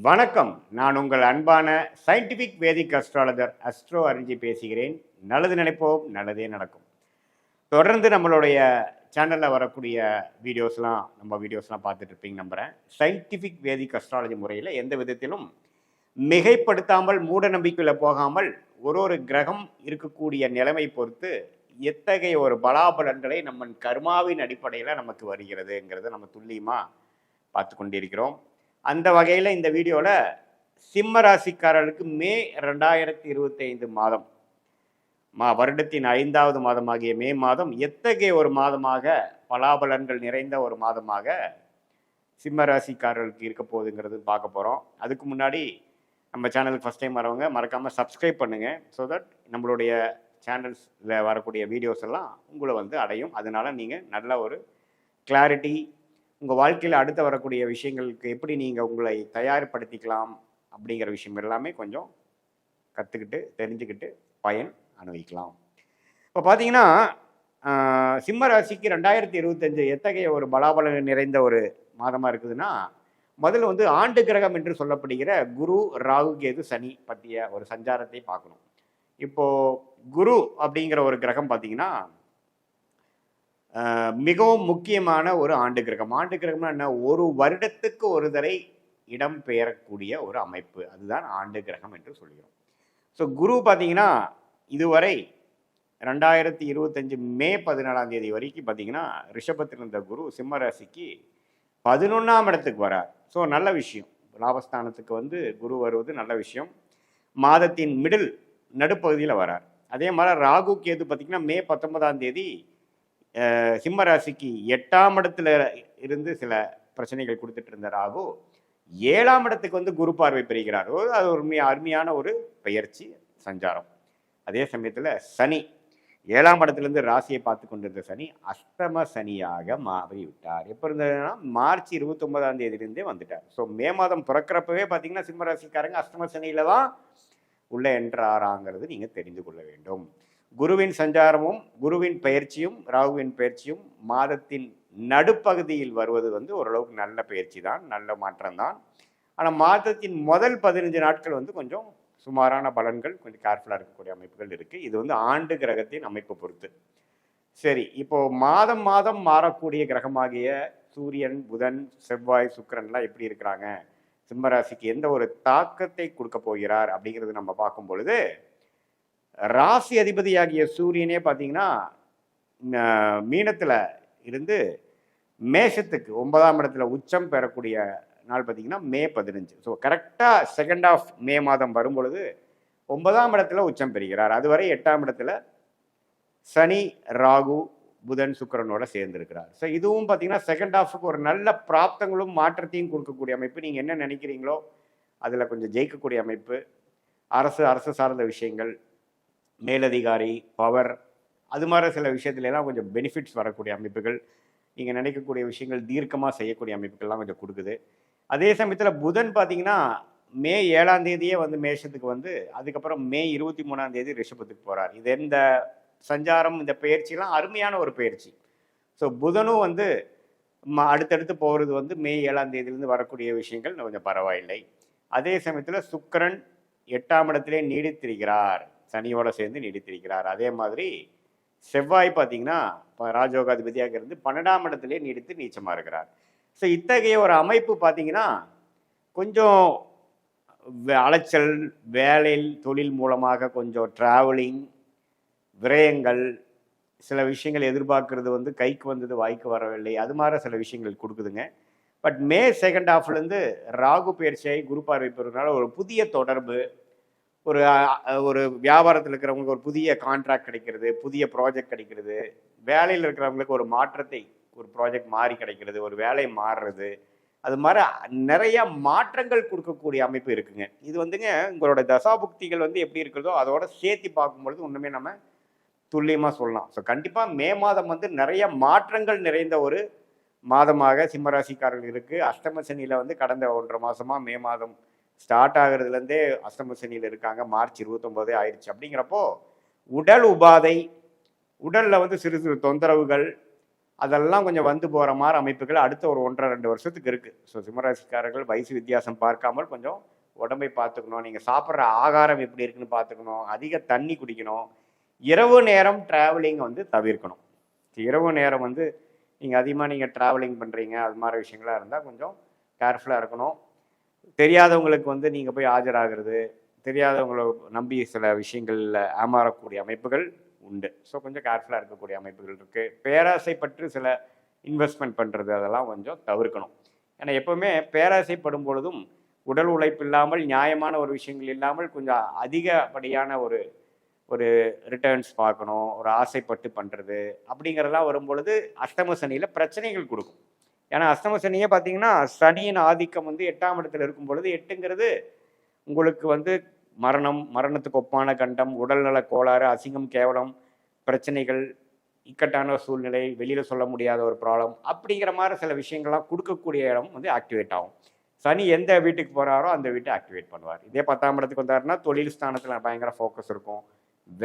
வணக்கம். நான் உங்கள் அன்பான சயின்டிஃபிக் வேதிக் அஸ்ட்ராலஜர் அஸ்ட்ரோ அறிஞ்சி பேசுகிறேன். நல்லது நினைப்போம், நல்லதே நடக்கும். தொடர்ந்து நம்மளுடைய சேனலில் வரக்கூடிய வீடியோஸ்லாம் பார்த்துட்டு இருப்பீங்க நம்புகிறேன். சயின்டிஃபிக் வேதிக் அஸ்ட்ராலஜி முறையில் எந்த விதத்திலும் மிகைப்படுத்தாமல் மூட நம்பிக்கையில் போகாமல் ஒரு கிரகம் இருக்கக்கூடிய நிலைமை பொறுத்து எத்தகைய ஒரு பலாபலன்களை நம்ம கர்மாவின் அடிப்படையில் நமக்கு வருகிறதுங்கிறத நம்ம துல்லியமாக பார்த்து கொண்டிருக்கிறோம். அந்த வகையில் இந்த வீடியோவில் சிம்ம ராசிக்காரர்களுக்கு மே 2025 மாதம் வருடத்தின் 5வது மாதமாகிய மே மாதம் எத்தகைய ஒரு மாதமாக பலாபலன்கள் நிறைந்த ஒரு மாதமாக சிம்ம ராசிக்காரர்களுக்கு இருக்க போகுதுங்கிறது பார்க்க போகிறோம். அதுக்கு முன்னாடி நம்ம சேனலுக்கு ஃபஸ்ட் டைம் வரவங்க மறக்காமல் சப்ஸ்கிரைப் பண்ணுங்கள். ஸோ தட் நம்மளுடைய சேனல்ஸில் வரக்கூடிய வீடியோஸ் எல்லாம் உங்களை அடையும். அதனால் நீங்கள் நல்ல ஒரு கிளாரிட்டி உங்கள் வாழ்க்கையில் அடுத்து வரக்கூடிய விஷயங்களுக்கு எப்படி நீங்கள் உங்களை தயார்படுத்திக்கலாம் அப்படிங்கிற விஷயம் எல்லாமே கொஞ்சம் கற்றுக்கிட்டு தெரிஞ்சுக்கிட்டு பயன் அனுபவிக்கலாம். இப்போ பார்த்தீங்கன்னா சிம்ம ராசிக்கு 2025 எத்தகைய ஒரு பலாபலம் நிறைந்த ஒரு மாதமாக இருக்குதுன்னா, முதல்ல ஆண்டு கிரகம் என்று சொல்லப்படுகிற குரு, ராகு, கேது, சனி பற்றிய ஒரு சஞ்சாரத்தை பார்க்கணும். இப்போது குரு அப்படிங்கிற ஒரு கிரகம் பார்த்தீங்கன்னா மிகவும் முக்கியமான ஒரு ஆண்டு கிரகம். ஆண்டு கிரகம்னா என்ன? ஒரு வருடத்துக்கு ஒரு தடவை இடம் பெயரக்கூடிய ஒரு அமைப்பு, அதுதான் ஆண்டு கிரகம் என்று சொல்கிறோம். ஸோ குரு பார்த்தீங்கன்னா இதுவரை 2025 மே 14ஆம் தேதி வரைக்கும் பார்த்தீங்கன்னா ரிஷபத்தில் இருந்த குரு சிம்ம ராசிக்கு 11ஆம் இடத்துக்கு வரார். ஸோ நல்ல விஷயம். லாபஸ்தானத்துக்கு குரு வருவது நல்ல விஷயம். மாதத்தின் நடுப்பகுதியில் வரார். அதே மாதிரி ராகு கேது பார்த்தீங்கன்னா மே 19ஆம் தேதி சிம்ம ராசிக்கு 8ஆம் இடத்துல இருந்து சில பிரச்சனைகள் கொடுத்துட்டு இருந்த ராகு 7ஆம் இடத்துக்கு குரு பார்வை பெறுகிறார். அது ஒரு அருமையான ஒரு பயிற்சி சஞ்சாரம். அதே சமயத்தில் சனி 7ஆம் இடத்துலேருந்து ராசியை பார்த்து கொண்டிருந்த சனி அஷ்டம சனியாக மாறிவிட்டார். எப்போ இருந்ததுன்னா மார்ச் 29ஆம் தேதியிலிருந்தே வந்துட்டார். ஸோ மே மாதம் பிறக்கிறப்பவே பார்த்தீங்கன்னா சிம்ம ராசிக்காரங்க அஷ்டம சனியில் தான் உள்ளே என்ட்ராராங்கிறது நீங்கள் தெரிந்து கொள்ள வேண்டும். குருவின் சஞ்சாரமும் குருவின் பயிற்சியும் ராகுவின் பயிற்சியும் மாதத்தின் நடுப்பகுதியில் வருவது ஓரளவுக்கு நல்ல பயிற்சி தான், நல்ல மாற்றம் தான். ஆனால் மாதத்தின் முதல் 15 நாட்கள் கொஞ்சம் சுமாரான பலன்கள், கொஞ்சம் கேர்ஃபுல்லாக இருக்கக்கூடிய அமைப்புகள் இருக்குது. இது ஆண்டு கிரகத்தின் அமைப்பு பொறுத்து. சரி, இப்போது மாதம் மாதம் மாறக்கூடிய கிரகமாகிய சூரியன், புதன், செவ்வாய், சுக்கிரன்லாம் எப்படி இருக்கிறாங்க, சிம்மராசிக்கு எந்த ஒரு தாக்கத்தை கொடுக்க போகிறார் அப்படிங்கிறது நம்ம பார்க்கும் பொழுது, ராசி அதிபதியாகிய சூரியனே பார்த்தீங்கன்னா மீனத்தில் இருந்து மேஷத்துக்கு 9ஆம் இடத்துல உச்சம் பெறக்கூடிய நாள் பார்த்தீங்கன்னா மே 15. ஸோ கரெக்டாக செகண்ட் ஆஃப் மே மாதம் வரும்பொழுது 9ஆம் இடத்துல உச்சம் பெறுகிறார். அதுவரை 8ஆம் இடத்துல சனி, ராகு, புதன், சுக்கிரனோட சேர்ந்திருக்கிறார். ஸோ இதுவும் பார்த்தீங்கன்னா செகண்ட் ஆஃபுக்கு ஒரு நல்ல பிராப்தங்களும் மாற்றத்தையும் கொடுக்கக்கூடிய அமைப்பு. நீங்கள் என்ன நினைக்கிறீங்களோ அதில் கொஞ்சம் ஜெயிக்கக்கூடிய அமைப்பு. அரசு சார்ந்த விஷயங்கள், மேலதிகாரி, பவர், அது மாதிரி சில விஷயத்துலலாம் கொஞ்சம் பெனிஃபிட்ஸ் வரக்கூடிய அமைப்புகள், நீங்கள் நினைக்கக்கூடிய விஷயங்கள் தீர்க்கமாக செய்யக்கூடிய அமைப்புகள்லாம் கொஞ்சம் கொடுக்குது. அதே சமயத்தில் புதன் பார்த்தீங்கன்னா மே 7ஆம் தேதியே மேஷத்துக்கு அதுக்கப்புறம் மே 23ஆம் தேதி ரிஷபத்துக்கு போகிறார். இது இந்த சஞ்சாரம், இந்த பயிற்சிலாம் அருமையான ஒரு பயிற்சி. ஸோ புதனும் அடுத்தடுத்து போகிறது மே 7ஆம் தேதியிலேருந்து வரக்கூடிய விஷயங்கள் கொஞ்சம் பரவாயில்லை. அதே சமயத்தில் சுக்கிரன் 8ஆம் இடத்திலே நீடித்திருக்கிறார், சனியோட சேர்ந்து நீடித்திருக்கிறார். அதே மாதிரி செவ்வாய் பார்த்தீங்கன்னா ராஜயோகாதிபதியாக இருந்து 12ஆம் இடத்திலே நீடித்து நீச்சமாக இருக்கிறார். ஸோ இத்தகைய ஒரு அமைப்பு பார்த்தீங்கன்னா கொஞ்சம் அலைச்சல், வேலையில் தொழில் மூலமாக கொஞ்சம் ட்ராவலிங், விரயங்கள், சில விஷயங்கள் எதிர்பார்க்கறது கைக்கு வந்தது வாய்க்கு வரவில்லை, அது மாதிரி சில விஷயங்கள் கொடுக்குதுங்க. பட் மே செகண்ட் ஹாஃப்லேருந்து ராகு பயிற்சியாகி குரு பார்வை பெறுறதுனால ஒரு புதிய தொடர்பு, ஒரு வியாபாரத்தில் இருக்கிறவங்களுக்கு ஒரு புதிய கான்ட்ராக்ட் கிடைக்கிறது, புதிய ப்ராஜெக்ட் கிடைக்கிறது, வேலையில் இருக்கிறவங்களுக்கு ஒரு மாற்றத்தை, ஒரு ப்ராஜெக்ட் மாறி கிடைக்கிறது, ஒரு வேலை மாறுறது, அது மாதிரி நிறைய மாற்றங்கள் கொடுக்கக்கூடிய அமைப்பு இருக்குங்க. இது உங்களோட தசாபுக்திகள் எப்படி இருக்கிறதோ அதோட சேர்த்து பார்க்கும்பொழுது ஒன்றுமே நம்ம துல்லியமாக சொல்லலாம். ஸோ கண்டிப்பாக மே மாதம் நிறைய மாற்றங்கள் நிறைந்த ஒரு மாதமாக சிம்மராசிக்காரர்கள் இருக்குது. அஷ்டம சனியில் கடந்த 1.5 மாதமாக மே மாதம் ஸ்டார்ட் ஆகுறதுலேருந்தே அஷ்டம சனியில் இருக்காங்க. மார்ச் 29 ஆயிடுச்சு. அப்படிங்கிறப்போ உடல் உபாதை, உடலில் சிறு சிறு தொந்தரவுகள், அதெல்லாம் கொஞ்சம் வந்து போகிற மாதிரி அமைப்புகள் அடுத்த ஒரு 1.5-2 வருஷத்துக்கு இருக்குது. ஸோ சிம்மராசிக்காரர்கள் வயசு வித்தியாசம் பார்க்காமல் கொஞ்சம் உடம்பை பார்த்துக்கணும். நீங்கள் சாப்பிட்ற ஆகாரம் எப்படி இருக்குன்னு பார்த்துக்கணும். அதிக தண்ணி குடிக்கணும். இரவு நேரம் ட்ராவலிங் வந்து தவிர்க்கணும். இரவு நேரம் வந்து நீங்கள் அதிகமாக ட்ராவலிங் பண்ணுறீங்க, அது மாதிரி விஷயங்களாக இருந்தால் கொஞ்சம் கேர்ஃபுல்லாக இருக்கணும். தெரியாதவங்களுக்கு வந்து நீங்கள் போய் ஆஜராகிறது, தெரியாதவங்களை நம்பி சில விஷயங்களில் ஏமாறக்கூடிய அமைப்புகள் உண்டு. ஸோ கொஞ்சம் கேர்ஃபுல்லாக இருக்கக்கூடிய அமைப்புகள் இருக்குது. பேராசைப்பட்டு சில இன்வெஸ்ட்மெண்ட் பண்ணுறது அதெல்லாம் கொஞ்சம் தவிர்க்கணும். ஏன்னா எப்போவுமே பேராசைப்படும் பொழுதும் உடல் உழைப்பு இல்லாமல், நியாயமான ஒரு விஷயங்கள் இல்லாமல் கொஞ்சம் அதிகப்படியான ஒரு ஒரு ரிட்டர்ன்ஸ் பார்க்கணும், ஒரு ஆசைப்பட்டு பண்ணுறது அப்படிங்கிறதெல்லாம் வரும்பொழுது அஷ்டம சனியில் பிரச்சனைகள் கொடுக்கும். ஏன்னா அஷ்டம சனியே பார்த்தீங்கன்னா சனியின் ஆதிக்கம் வந்து 8ஆம் இடத்துல இருக்கும் பொழுது 8ங்கிறது உங்களுக்கு வந்து மரணத்துக்கு ஒப்பான கண்டம், உடல்நல கோளாறு, அசிங்கம், கேவலம், பிரச்சனைகள், இக்கட்டான சூழ்நிலை, வெளியில் சொல்ல முடியாத ஒரு ப்ராப்ளம் அப்படிங்கிற மாதிரி சில விஷயங்கள்லாம் கொடுக்கக்கூடிய இடம் வந்து ஆக்டிவேட் ஆகும். சனி எந்த வீட்டுக்கு போகிறாரோ அந்த வீட்டை ஆக்டிவேட் பண்ணுவார். இதே 10ஆம் இடத்துக்கு வந்தாருன்னா தொழில் ஸ்தானத்தில் பயங்கர ஃபோக்கஸ் இருக்கும்,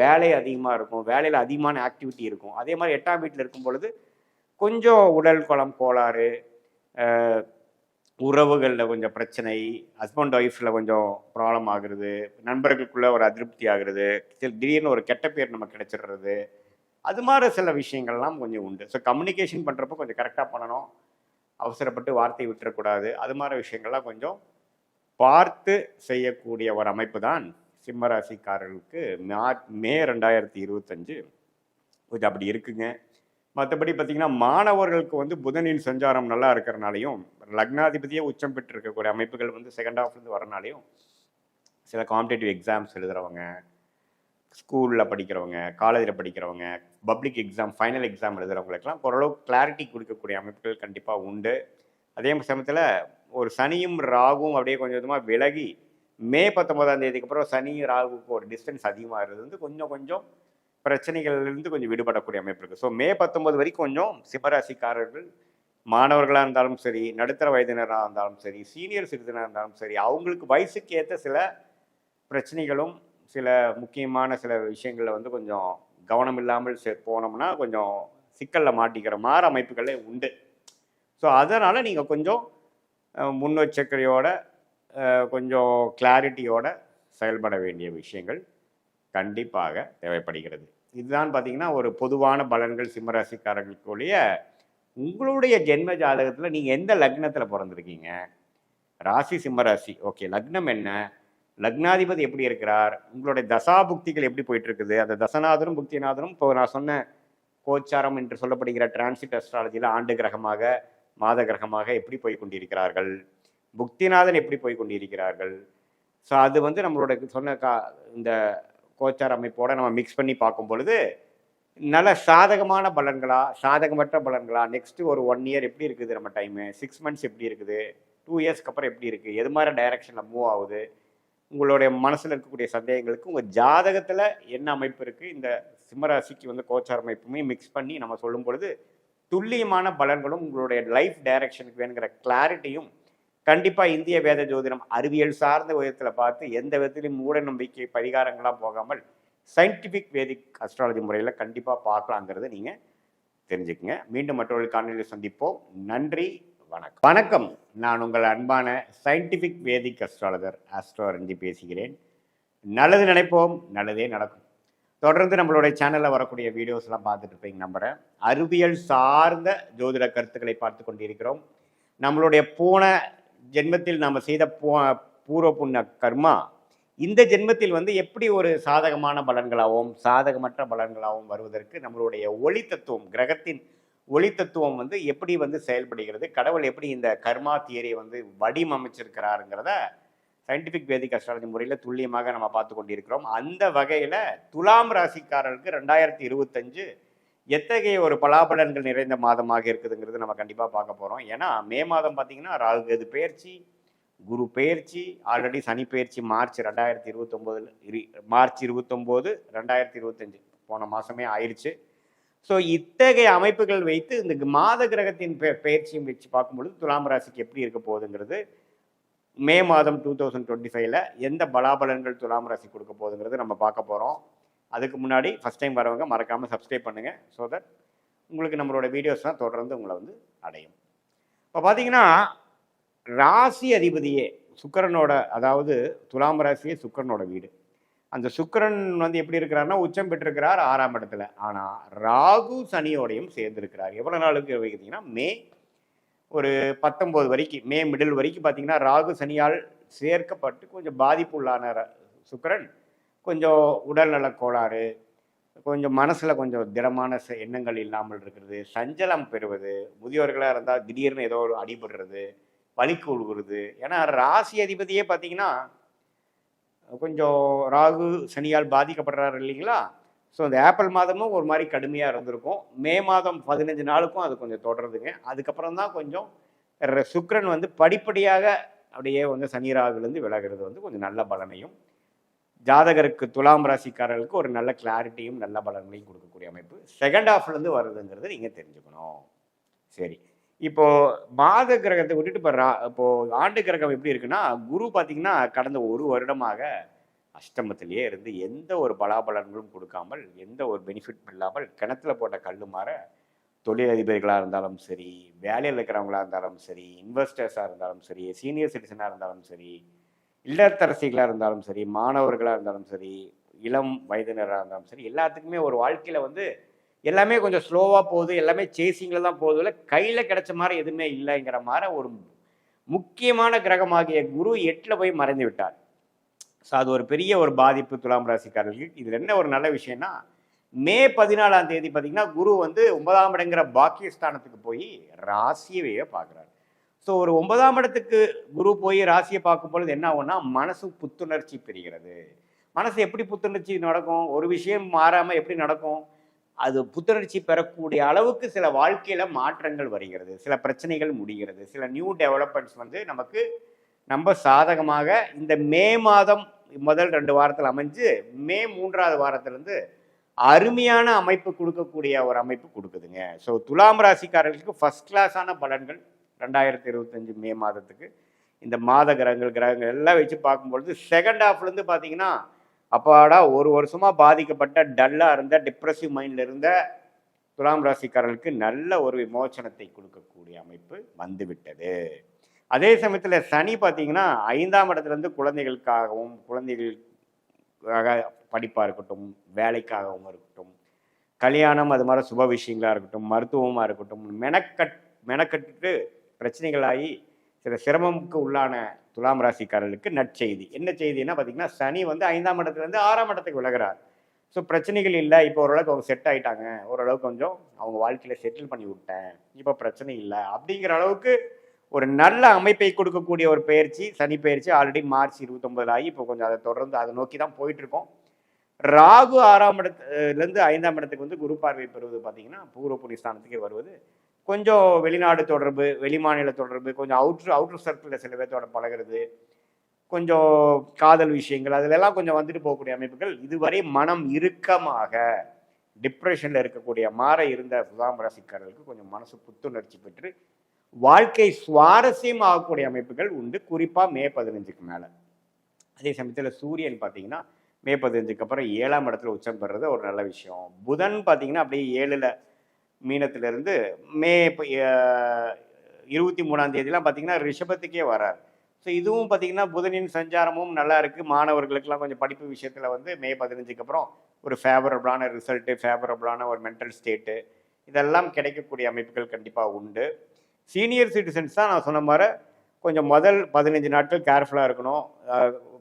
வேலை அதிகமாக இருக்கும், வேலையில் அதிகமான ஆக்டிவிட்டி இருக்கும். அதே மாதிரி 8ஆம் வீட்டில் இருக்கும் பொழுது கொஞ்சம் உடல் குலம் கோளாறு, உறவுகளில் கொஞ்சம் பிரச்சனை, ஹஸ்பண்ட் ஒய்ஃபில் கொஞ்சம் ப்ராப்ளம் ஆகுறது, நண்பர்களுக்குள்ளே ஒரு அதிருப்தி ஆகுறது, திடீர்னு ஒரு கெட்ட பேர் நமக்கு கிடைச்சிடுறது, அது மாதிரி சில விஷயங்கள்லாம் கொஞ்சம் உண்டு. ஸோ கம்யூனிகேஷன் பண்ணுறப்போ கொஞ்சம் கரெக்டாக பண்ணணும், அவசரப்பட்டு வார்த்தை விட்டுறக்கூடாது. அது மாதிரி விஷயங்கள்லாம் கொஞ்சம் பார்த்து செய்யக்கூடிய ஒரு அமைப்பு தான் சிம்மராசிக்காரர்களுக்கு மே 2025 கொஞ்சம் அப்படி இருக்குங்க. மற்றபடி பார்த்தீங்கன்னா மாணவர்களுக்கு வந்து புதனின் சஞ்சாரம் நல்லா இருக்கிறனாலையும், லக்னாதிபதியே உச்சம் பெற்று இருக்கக்கூடிய அமைப்புகள் வந்து செகண்ட் ஹாஃப்லேருந்து வரனாலையும் சில காம்படேட்டிவ் எக்ஸாம்ஸ் எழுதுகிறவங்க, ஸ்கூலில் படிக்கிறவங்க, காலேஜில் படிக்கிறவங்க, பப்ளிக் எக்ஸாம், ஃபைனல் எக்ஸாம் எழுதுகிறவங்களுக்கெல்லாம் ஓரளவு கிளாரிட்டி கொடுக்கக்கூடிய அமைப்புகள் கண்டிப்பாக உண்டு. அதே சமயத்தில் ஒரு சனியும் ராகுவும் அப்படியே கொஞ்சம் கொஞ்சமாக விலகி மே 19ஆம் தேதிக்கு அப்புறம் சனி ராகுக்கு ஒரு டிஸ்டன்ஸ் அதிகமாக இருந்தது வந்து கொஞ்சம் கொஞ்சம் பிரச்சனைகள்லேருந்து கொஞ்சம் விடுபடக்கூடிய அமைப்பு இருக்குது. ஸோ மே 19 வரைக்கும் கொஞ்சம் சிம்மராசிக்காரர்கள் மாணவர்களாக இருந்தாலும் சரி, நடுத்தர வயதினராக இருந்தாலும் சரி, சீனியர் சிட்டிசனாக இருந்தாலும் சரி, அவங்களுக்கு வயசுக்கு ஏற்ற சில பிரச்சனைகளும் சில முக்கியமான சில விஷயங்களில் வந்து கொஞ்சம் கவனம் இல்லாமல் போனோம்னா கொஞ்சம் சிக்கலில் மாட்டிக்கிற மாதிரி அமைப்புகளே உண்டு. ஸோ அதனால் நீங்கள் கொஞ்சம் முன்னெச்சரிக்கையோட கொஞ்சம் கிளாரிட்டியோட செயல்பட வேண்டிய விஷயங்கள் கண்டிப்பாக தேவைப்படுகிறது. இதுதான் பார்த்தீங்கன்னா ஒரு பொதுவான பலன்கள் சிம்மராசிக்காரர்களுக்குரிய. உங்களுடைய ஜென்ம ஜாதகத்தில் நீங்கள் எந்த லக்னத்தில் பிறந்திருக்கீங்க, ராசி சிம்மராசி, ஓகே, லக்னம் என்ன, லக்னாதிபதி எப்படி இருக்கிறார், உங்களுடைய தசாபுக்திகள் எப்படி போயிட்டு இருக்குது, அந்த தசநாதனும் புக்திநாதனும் இப்போ நான் சொன்ன கோச்சாரம் என்று சொல்லப்படுகிற டிரான்சிட் அஸ்ட்ராலஜியில் ஆண்டு கிரகமாக மாத கிரகமாக எப்படி போய் கொண்டிருக்கிறார்கள், புக்திநாதன் எப்படி போய் கொண்டிருக்கிறார்கள். ஸோ அது வந்து நம்மளோட சொன்ன இந்த கோச்சார அமைப்போட நம்ம மிக்ஸ் பண்ணி பார்க்கும் பொழுது நல்ல சாதகமான பலன்களா, சாதகமற்ற பலன்களா, நெக்ஸ்ட் ஒரு 1 இயர் எப்படி இருக்குது நம்ம டைமு, 6 மந்த்ஸ் எப்படி இருக்குது, 2 இயர்ஸ்க்கு அப்புறம் எப்படி இருக்குது, எது மாதிரி டைரக்ஷனில் மூவ் ஆகுது, உங்களுடைய மனசில் இருக்கக்கூடிய சந்தேகங்களுக்கு உங்கள் ஜாதகத்தில் என்ன அமைப்பு இருக்குது, இந்த சிம்மராசிக்கு வந்து கோச்சார அமைப்புமே மிக்ஸ் பண்ணி நம்ம சொல்லும் பொழுது துல்லியமான பலன்களும் உங்களுடைய லைஃப் டைரக்ஷனுக்கு வேணுங்கிற கிளாரிட்டியும் கண்டிப்பாக இந்திய வேத ஜோதிடம் அறிவியல் சார்ந்த விதத்தில் பார்த்து எந்த விதத்திலையும் மூட நம்பிக்கை பரிகாரங்களாக போகாமல் சயின்டிஃபிக் வேதிக் அஸ்ட்ராலஜி முறையில் கண்டிப்பாக பார்க்கலாங்கிறத நீங்கள் தெரிஞ்சுக்கங்க. மீண்டும் மற்றொரு காணொலியில் சந்திப்போம். நன்றி, வணக்கம். வணக்கம், நான் உங்கள் அன்பான சயின்டிஃபிக் வேதிக் அஸ்ட்ராலஜர் ஆஸ்ட்ரோ பேசுகிறேன். நல்லது நினைப்போம், நல்லதே நடக்கும். தொடர்ந்து நம்மளுடைய சேனலில் வரக்கூடிய வீடியோஸ்லாம் பார்த்துட்டு இருப்பீங்க நம்புகிறேன். அறிவியல் சார்ந்த ஜோதிட கருத்துக்களை பார்த்து கொண்டிருக்கிறோம். நம்மளுடைய போன ஜென்மத்தில் நாம் செய்த பூர்வ புண்ணிய கர்மா இந்த ஜென்மத்தில் வந்து எப்படி ஒரு சாதகமான பலன்களாகவும் சாதகமற்ற பலன்களாகவும் வருவதற்கு நம்மளுடைய ஒளி தத்துவம், கிரகத்தின் ஒளி தத்துவம் வந்து எப்படி வந்து செயல்படுகிறது, கடவுள் எப்படி இந்த கர்மா தியரியை வந்து வடிவமைச்சிருக்கிறாருங்கிறத சயின்டிஃபிக் வேதிக் அஸ்ட்ராலஜி முறையில் துல்லியமாக நம்ம பார்த்து கொண்டிருக்கிறோம். அந்த வகையில் துலாம் ராசிக்காரர்களுக்கு 2025 எத்தகைய ஒரு பலாபலன்கள் நிறைந்த மாதமாக இருக்குதுங்கிறது நம்ம கண்டிப்பாக பார்க்க போகிறோம். ஏன்னா மே மாதம் பார்த்தீங்கன்னா ராகு கேது பெயர்ச்சி, குரு பெயர்ச்சி, ஆல்ரெடி சனி பெயர்ச்சி மார்ச் 29 2025 போன மாதமே ஆயிடுச்சு. ஸோ இத்தகைய அமைப்புகள் வைத்து இந்த மாத கிரகத்தின் பெயர்ச்சியும் வச்சு பார்க்கும்பொழுது துலாம் ராசிக்கு எப்படி இருக்க போகுதுங்கிறது மே மாதம் 2025 எந்த பலாபலன்கள் துலாம் ராசி கொடுக்க போகுதுங்கிறது நம்ம பார்க்க போகிறோம். அதுக்கு முன்னாடி ஃபஸ்ட் டைம் வரவங்க மறக்காமல் சப்ஸ்கிரைப் பண்ணுங்கள். ஸோ தட் உங்களுக்கு நம்மளோட வீடியோஸ் தான் தொடர்ந்து உங்களை வந்து அடையும். இப்போ பார்த்தீங்கன்னா ராசி அதிபதியே சுக்கிரனோட, அதாவது துலாம் ராசியே சுக்கிரனோட வீடு. அந்த சுக்கிரன் வந்து எப்படி இருக்கிறாருன்னா உச்சம் பெற்றிருக்கிறார் 6ஆம் இடத்துல. ஆனால் ராகு சனியோடையும் சேர்ந்திருக்கிறார். எவ்வளோ நாளுக்கு பார்த்தீங்கன்னா மே ஒரு 19 வரைக்கும், மே மிடில் வரைக்கும் பார்த்தீங்கன்னா ராகு சனியால் சேர்க்கப்பட்டு கொஞ்சம் பாதிப்பு உள்ளான சுக்கிரன் கொஞ்சம் உடல்நலக் கோளாறு, கொஞ்சம் மனசில் கொஞ்சம் திடமான எண்ணங்கள் இல்லாமல் இருக்கிறது, சஞ்சலம் பெறுவது, முதியோர்களாக இருந்தால் திடீர்னு ஏதோ ஒரு அடிபடுறது, வலிக்கு விழுகிறது. ஏன்னா ராசி அதிபதியே பார்த்தீங்கன்னா கொஞ்சம் ராகு சனியால் பாதிக்கப்படுறாரு இல்லைங்களா? ஸோ இந்த ஏப்ரல் மாதமும் ஒரு மாதிரி கடுமையாக இருந்திருக்கும். மே மாதம் 15 நாளுக்கும் அது கொஞ்சம் தொடருதுங்க. அதுக்கப்புறம் தான் கொஞ்சம் சுக்கிரன் வந்து படிப்படியாக அப்படியே வந்து சனி ராகுலேருந்து விலகிறது வந்து கொஞ்சம் நல்ல பலனையும், ஜாதகருக்கு துலாம் ராசிக்காரர்களுக்கு ஒரு நல்ல கிளாரிட்டியும் நல்ல பலன்களையும் கொடுக்கக்கூடிய அமைப்பு செகண்ட் ஹாஃப்லேருந்து வருதுங்கிறது நீங்கள் தெரிஞ்சுக்கணும். சரி, இப்போ மாத கிரகத்தை விட்டுட்டு இப்போ ஆண்டு கிரகம் எப்படி இருக்குன்னா, குரு பார்த்தீங்கன்னா கடந்த ஒரு வருடமாக அஷ்டமத்திலேயே இருந்து எந்த ஒரு பலாபலன்களும் கொடுக்காமல், எந்த ஒரு பெனிஃபிட் இல்லாமல் கிணத்துல போட்ட கல்லு மாற தொழிலதிபர்களாக இருந்தாலும் சரி, வேலையில் இருக்கிறவங்களா இருந்தாலும் சரி, இன்வெஸ்டர்ஸாக இருந்தாலும் சரி, சீனியர் சிட்டிசனாக இருந்தாலும் சரி, இல்லத்தரசிகளாக இருந்தாலும் சரி, மாணவர்களாக இருந்தாலும் சரி, இளம் வயதினராக இருந்தாலும் சரி, எல்லாத்துக்குமே ஒரு வாழ்க்கையில் வந்து எல்லாமே கொஞ்சம் ஸ்லோவாக போகுது, எல்லாமே சேசிங்கில் தான் போகுது, இல்லை கையில் கிடைச்ச மாதிரி எதுவுமே இல்லைங்கிற மாதிரி ஒரு முக்கியமான கிரகமாகிய குரு 8ல் போய் மறைந்து விட்டார். ஸோ அது ஒரு பெரிய ஒரு பாதிப்பு துலாம் ராசிக்காரர்களுக்கு. இதில் என்ன ஒரு நல்ல விஷயம்னா, மே 14ஆம் தேதி பார்த்தீங்கன்னா குரு வந்து 9ஆம் இடங்கிற பாக்கியஸ்தானத்துக்கு போய் ராசியவே பார்க்குறாரு. ஸோ ஒரு 9ஆம் இடத்துக்கு குரு போய் ராசியை பார்க்கும் பொழுது என்ன ஆகும்னா, மனசு புத்துணர்ச்சி பெறுகிறது. மனசு எப்படி புத்துணர்ச்சி நடக்கும்? ஒரு விஷயம் மாறாமல் எப்படி நடக்கும்? அது புத்துணர்ச்சி பெறக்கூடிய அளவுக்கு சில வாழ்க்கையில மாற்றங்கள் வருகிறது, சில பிரச்சனைகள் முடிகிறது, சில நியூ டெவலப்மெண்ட்ஸ் வந்து நமக்கு நம்ம சாதகமாக இந்த மே மாதம் முதல் 2 வாரத்தில் அமைஞ்சு மே 3ஆவது வாரத்திலிருந்து அருமையான அமைப்பு கொடுக்கக்கூடிய ஒரு அமைப்பு கொடுக்குதுங்க. ஸோ துலாம் ராசிக்காரர்களுக்கு ஃபர்ஸ்ட் கிளாஸான பலன்கள் 2025 மே மாதத்துக்கு. இந்த மாத கிரகங்கள் எல்லாம் வச்சு பார்க்கும்பொழுது செகண்ட் ஹாஃப்லேருந்து பார்த்தீங்கன்னா, அப்பாடா ஒரு வருஷமாக பாதிக்கப்பட்ட டல்லாக இருந்த டிப்ரெசிவ் மைண்டில் இருந்த துலாம் ராசிக்காரர்களுக்கு நல்ல ஒரு விமோச்சனத்தை கொடுக்கக்கூடிய அமைப்பு வந்துவிட்டது. அதே சமயத்தில் சனி பார்த்தீங்கன்னா 5ஆம் இடத்துலேருந்து குழந்தைகளுக்காகவும், குழந்தைகளுக்காக படிப்பாக இருக்கட்டும், வேலைக்காகவும் இருக்கட்டும், கல்யாணம் அது மாதிரி சுப விஷயங்களாக இருக்கட்டும், மருத்துவமாக இருக்கட்டும், மெனக்கட்டு பிரச்சனைகளாகி சில சிரமமுக்கு உள்ளான துலாம் ராசிக்காரர்களுக்கு நற்செய்தி. என்ன செய்தின்னா பார்த்தீங்கன்னா, சனி வந்து 5ஆம் இடத்துலேருந்து 6ஆம் இடத்துக்கு விலகிறார். ஸோ பிரச்சனைகள் இல்லை, இப்போ ஓரளவுக்கு அவங்க செட் ஆகிட்டாங்க, ஓரளவுக்கு கொஞ்சம் அவங்க வாழ்க்கையில் செட்டில் பண்ணி விட்டேன், இப்போ பிரச்சனை இல்லை அப்படிங்கிற அளவுக்கு ஒரு நல்ல அமைப்பை கொடுக்கக்கூடிய ஒரு பயிற்சி, சனி பயிற்சி ஆல்ரெடி மார்ச் 29 ஆகி இப்போ கொஞ்சம் அதை தொடர்ந்து அதை நோக்கி தான் போயிட்டுருக்கோம். ராகு 6ஆம் இடத்துலேருந்து 5ஆம் இடத்துக்கு வந்து குரு பார்வை பெறுவது பார்த்தீங்கன்னா பூர்வ புண்ணியஸ்தானத்துக்கே வருவது கொஞ்சம் வெளிநாடு தொடர்பு, வெளிமாநில தொடர்பு, கொஞ்சம் அவுட்ரு சர்க்கிளில் சில பேர்த்தோட பழகிறது, கொஞ்சம் காதல் விஷயங்கள் அதிலெல்லாம் கொஞ்சம் வந்துட்டு போகக்கூடிய அமைப்புகள். இதுவரை மனம் இறுக்கமாக டிப்ரெஷனில் இருக்கக்கூடிய மாற இருந்த துலாம் ராசிக்காரர்களுக்கு கொஞ்சம் மனசு புத்துணர்ச்சி பெற்று வாழ்க்கை சுவாரஸ்யம் ஆகக்கூடிய அமைப்புகள் உண்டு, குறிப்பாக மே 15க்கு மேலே. அதே சமயத்தில் சூரியன் பார்த்தீங்கன்னா மே 15க்கு அப்புறம் 7ஆம் இடத்துல உச்சம் பெறுறது ஒரு நல்ல விஷயம். புதன் பார்த்தீங்கன்னா அப்படியே 7ல் மீனத்திலிருந்து மே 23ஆம் தேதியெலாம் பார்த்தீங்கன்னா ரிஷபத்துக்கே வரார். ஸோ இதுவும் பார்த்தீங்கன்னா புதனின் சஞ்சாரமும் நல்லா இருக்குது. மாணவர்களுக்கெல்லாம் கொஞ்சம் படிப்பு விஷயத்தில் வந்து மே 15க்கு அப்புறம் ஒரு ஃபேவரபுளான ரிசல்ட்டு, ஃபேவரபுளான ஒரு மென்டல் ஸ்டேட்டு இதெல்லாம் கிடைக்கக்கூடிய அமைப்புகள் கண்டிப்பாக உண்டு. சீனியர் சிட்டிசன்ஸ் தான் நான் சொன்ன மாதிரி கொஞ்சம் முதல் 15 நாட்கள் கேர்ஃபுல்லாக இருக்கணும்.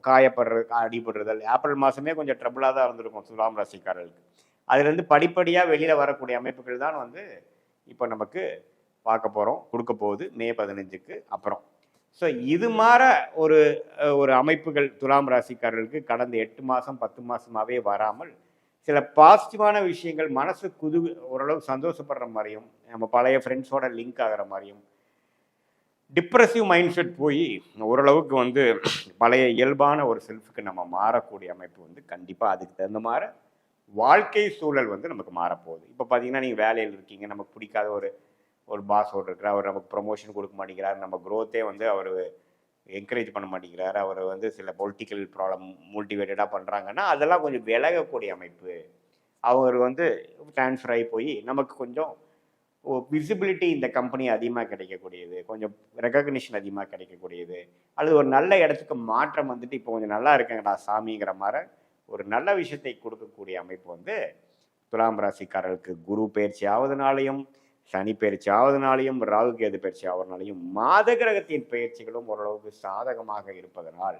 காயப்படுறது, அடிபடுறதல் ஏப்ரல் மாதமே கொஞ்சம் ட்ரபிளாக தான் இருந்திருக்கும் துலாம் ராசிக்காரர்களுக்கு. அதுலேருந்து படிப்படியாக வெளியில் வரக்கூடிய அமைப்புகள் தான் வந்து இப்போ நமக்கு பார்க்க போகிறோம், கொடுக்க போகுது மே 15க்கு அப்புறம். ஸோ இது மாதிரி ஒரு அமைப்புகள் துலாம் ராசிக்காரர்களுக்கு கடந்த 8 மாதம் 10 மாதமாகவே வராமல் சில பாசிட்டிவான விஷயங்கள் மனசு ஓரளவு சந்தோஷப்படுற மாதிரியும், நம்ம பழைய ஃப்ரெண்ட்ஸோட லிங்க் ஆகிற மாதிரியும், டிப்ரெசிவ் மைண்ட் செட் போய் ஓரளவுக்கு வந்து பழைய இயல்பான ஒரு செல்ஃபுக்கு நம்ம மாறக்கூடிய அமைப்பு வந்து கண்டிப்பாக அதுக்கு தகுந்த மாதிரி வாழ்க்கை சூழல் வந்து நமக்கு மாறப்போகுது. இப்போ பார்த்தீங்கன்னா நீங்கள் வேலையில் இருக்கீங்க, நமக்கு பிடிக்காத ஒரு பாஸோடு இருக்கிறார், அவர் நமக்கு ப்ரொமோஷன் கொடுக்க மாட்டேங்கிறார், நம்ம க்ரோத்தே வந்து அவர் என்கரேஜ் பண்ண மாட்டேங்கிறார், அவர் வந்து சில பொலிட்டிக்கல் ப்ராப்ளம் மோட்டிவேட்டடாக பண்ணுறாங்கன்னா அதெல்லாம் கொஞ்சம் விலகக்கூடிய அமைப்பு. அவர் வந்து ட்ரான்ஸ்ஃபர் ஆகி போய் நமக்கு கொஞ்சம் விசிபிலிட்டி இந்த கம்பெனி அதிகமாக கிடைக்கக்கூடியது, கொஞ்சம் ரெகக்னிஷன் அதிகமாக கிடைக்கக்கூடியது, அல்லது ஒரு நல்ல இடத்துக்கு மாற்றம் வந்துட்டு இப்போ கொஞ்சம் நல்லா இருக்கேங்கடா சாமிங்கிற மாதிரி ஒரு நல்ல விஷயத்தை கொடுக்கக்கூடிய அமைப்பு வந்து துலாம் ராசிக்காரர்களுக்கு குரு பயிற்சி ஆவதுனாலையும், சனி பயிற்சி ஆவதுனாலையும், ராகு கேது பயிற்சி ஆவதுனாலையும், மாத கிரகத்தின் பயிற்சிகளும் ஓரளவுக்கு சாதகமாக இருப்பதனால்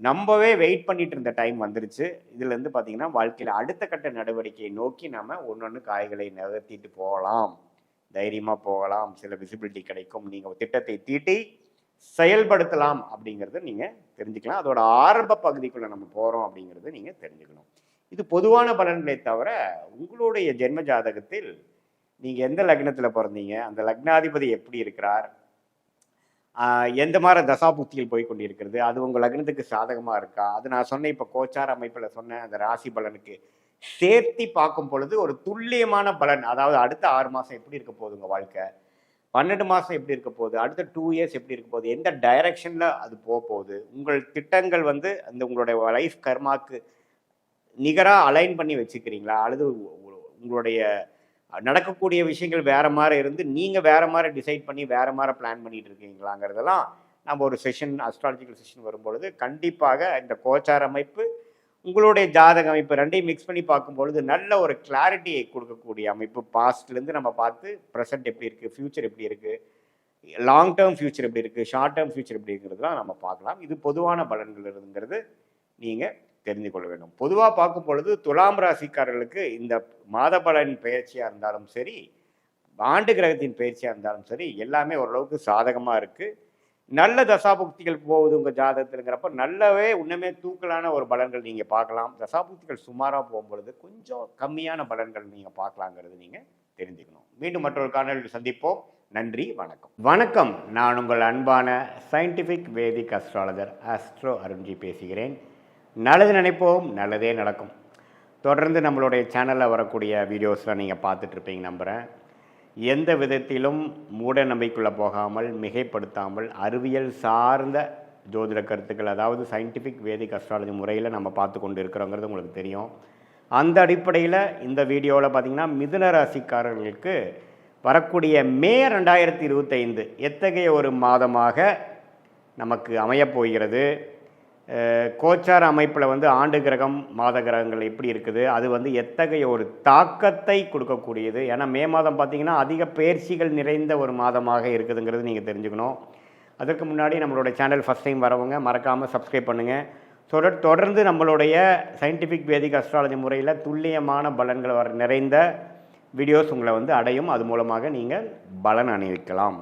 நம்மவே வெயிட் பண்ணிட்டு இருந்த டைம் வந்துருச்சு. இதுலேருந்து பார்த்தீங்கன்னா வாழ்க்கையில் அடுத்த கட்ட நடவடிக்கையை நோக்கி நம்ம ஒன்று காய்களை நகர்த்திட்டு போகலாம், தைரியமாக போகலாம், சில விசிபிலிட்டி கிடைக்கும், நீங்கள் திட்டத்தை தீட்டி செயல்படுத்தலாம் அப்படிங்கிறத நீங்கள் தெரிஞ்சுக்கலாம். அதோட ஆரம்ப பகுதிக்குள்ளே நம்ம போகிறோம் அப்படிங்கிறத நீங்கள் தெரிஞ்சுக்கணும். இது பொதுவான பலன்களை தவிர உங்களுடைய ஜென்ம ஜாதகத்தில் நீங்கள் எந்த லக்னத்தில் பிறந்தீங்க, அந்த லக்னாதிபதி எப்படி இருக்கிறார், எந்த மாதிரி தசாபுக்திகள் போய் கொண்டிருக்கிறது, அது உங்கள் லக்னத்துக்கு சாதகமாக இருக்கா, அது நான் சொன்னேன் இப்போ கோச்சார அமைப்பில் சொன்ன அந்த ராசி பலனுக்கு சேர்த்தி பார்க்கும் பொழுது ஒரு துல்லியமான பலன். அதாவது அடுத்த 6 மாதம் எப்படி இருக்க போகுது உங்கள் வாழ்க்கை, 12 மாதம் எப்படி இருக்க போகுது, அடுத்த 2 இயர்ஸ் எப்படி இருக்க போகுது, எந்த டைரக்ஷனில் அது போக போகுது, உங்கள் திட்டங்கள் வந்து அந்த உங்களுடைய லைஃப் கர்மாக்கு நிகராக அலைன் பண்ணி வச்சுக்கிறீங்களா, அல்லது உங்களுடைய நடக்கக்கூடிய விஷயங்கள் வேறு மாதிரி இருந்து நீங்கள் வேறு மாதிரி டிசைட் பண்ணி வேறு மாதிரி பிளான் பண்ணிகிட்டு இருக்கீங்களாங்கிறதெல்லாம் நம்ம ஒரு செஷன் அஸ்ட்ராலஜிக்கல் செஷன் வரும்பொழுது கண்டிப்பாக இந்த கோச்சார அமைப்பு உங்களுடைய ஜாதக அமைப்பு ரெண்டையும் மிக்ஸ் பண்ணி பார்க்கும்பொழுது நல்ல ஒரு கிளாரிட்டியை கொடுக்கக்கூடிய அமைப்பு. பாஸ்ட்லேருந்து நம்ம பார்த்து ப்ரெசென்ட் எப்படி இருக்குது, ஃப்யூச்சர் எப்படி இருக்குது, லாங் டேர்ம் ஃப்யூச்சர் எப்படி இருக்குது, ஷார்ட் டேர்ம் ஃப்யூச்சர் எப்படி இருக்கிறதுலாம் நம்ம பார்க்கலாம். இது பொதுவான பலன்கள் இருங்கிறது நீங்கள் தெரிந்து கொள்ள வேண்டும். பொதுவாக பார்க்கும் பொழுது துலாம் ராசிக்காரர்களுக்கு இந்த மாத பலன் பயிற்சியாக இருந்தாலும் சரி, ஆண்டு கிரகத்தின் பயிற்சியாக இருந்தாலும் சரி, எல்லாமே ஓரளவுக்கு சாதகமாக இருக்குது. நல்ல தசாபுக்திகள் போகுது உங்கள் ஜாதகத்துங்கிறப்ப நல்லாவே இன்னுமே தூக்கலான ஒரு பலன்கள் நீங்கள் பார்க்கலாம். தசாபுக்திகள் சுமாராக போகும்பொழுது கொஞ்சம் கம்மியான பலன்கள் நீங்கள் பார்க்கலாங்கிறது நீங்கள் தெரிஞ்சுக்கணும். மீண்டும் மற்றொரு காணொலியில் சந்திப்போம். நன்றி, வணக்கம். வணக்கம், நான் உங்கள் அன்பான சயின்டிஃபிக் வேதிக் அஸ்ட்ராலஜர் ஆஸ்ட்ரோ அருண்ஜி பேசுகிறேன். நல்லது நினைப்போம், நல்லதே நடக்கும். தொடர்ந்து நம்மளுடைய சேனலில் வரக்கூடிய வீடியோஸ்லாம் நீங்கள் பார்த்துட்ருப்பீங்க நம்புகிறேன். எந்த விதத்திலும் மூட நம்பிக்கைக்குள்ளே போகாமல், மிகைப்படுத்தாமல், அறிவியல் சார்ந்த ஜோதிட கருத்துக்கள், அதாவது சயின்டிஃபிக் வேதிக் அஸ்ட்ராலஜி முறையில் நம்ம பார்த்து கொண்டு இருக்கிறோங்கிறது உங்களுக்கு தெரியும். அந்த அடிப்படையில் இந்த வீடியோவில் பார்த்திங்கன்னா மிதுன ராசிக்காரர்களுக்கு வரக்கூடிய மே 2025 எத்தகைய ஒரு மாதமாக நமக்கு அமையப்போகிறது, கோச்சார அமைப்பில் வந்து ஆண்டு கிரகம் மாத கிரகங்கள் எப்படி இருக்குது, அது வந்து எத்தகைய ஒரு தாக்கத்தை கொடுக்கக்கூடியது. ஏன்னா மே மாதம் பார்த்திங்கன்னா அதிக பயிற்சிகள் நிறைந்த ஒரு மாதமாக இருக்குதுங்கிறது நீங்கள் தெரிஞ்சுக்கணும். அதற்கு முன்னாடி நம்மளோட சேனல் ஃபஸ்ட் டைம் வரவங்க மறக்காமல் சப்ஸ்கிரைப் பண்ணுங்கள். தொடர்ந்து நம்மளுடைய சயின்டிஃபிக் வேதிக் அஸ்ட்ராலஜி முறையில் துல்லியமான பலன்கள் நிறைந்த வீடியோஸ் உங்களை வந்து அடையும். அது மூலமாக நீங்கள் பலன் அணிவிக்கலாம்.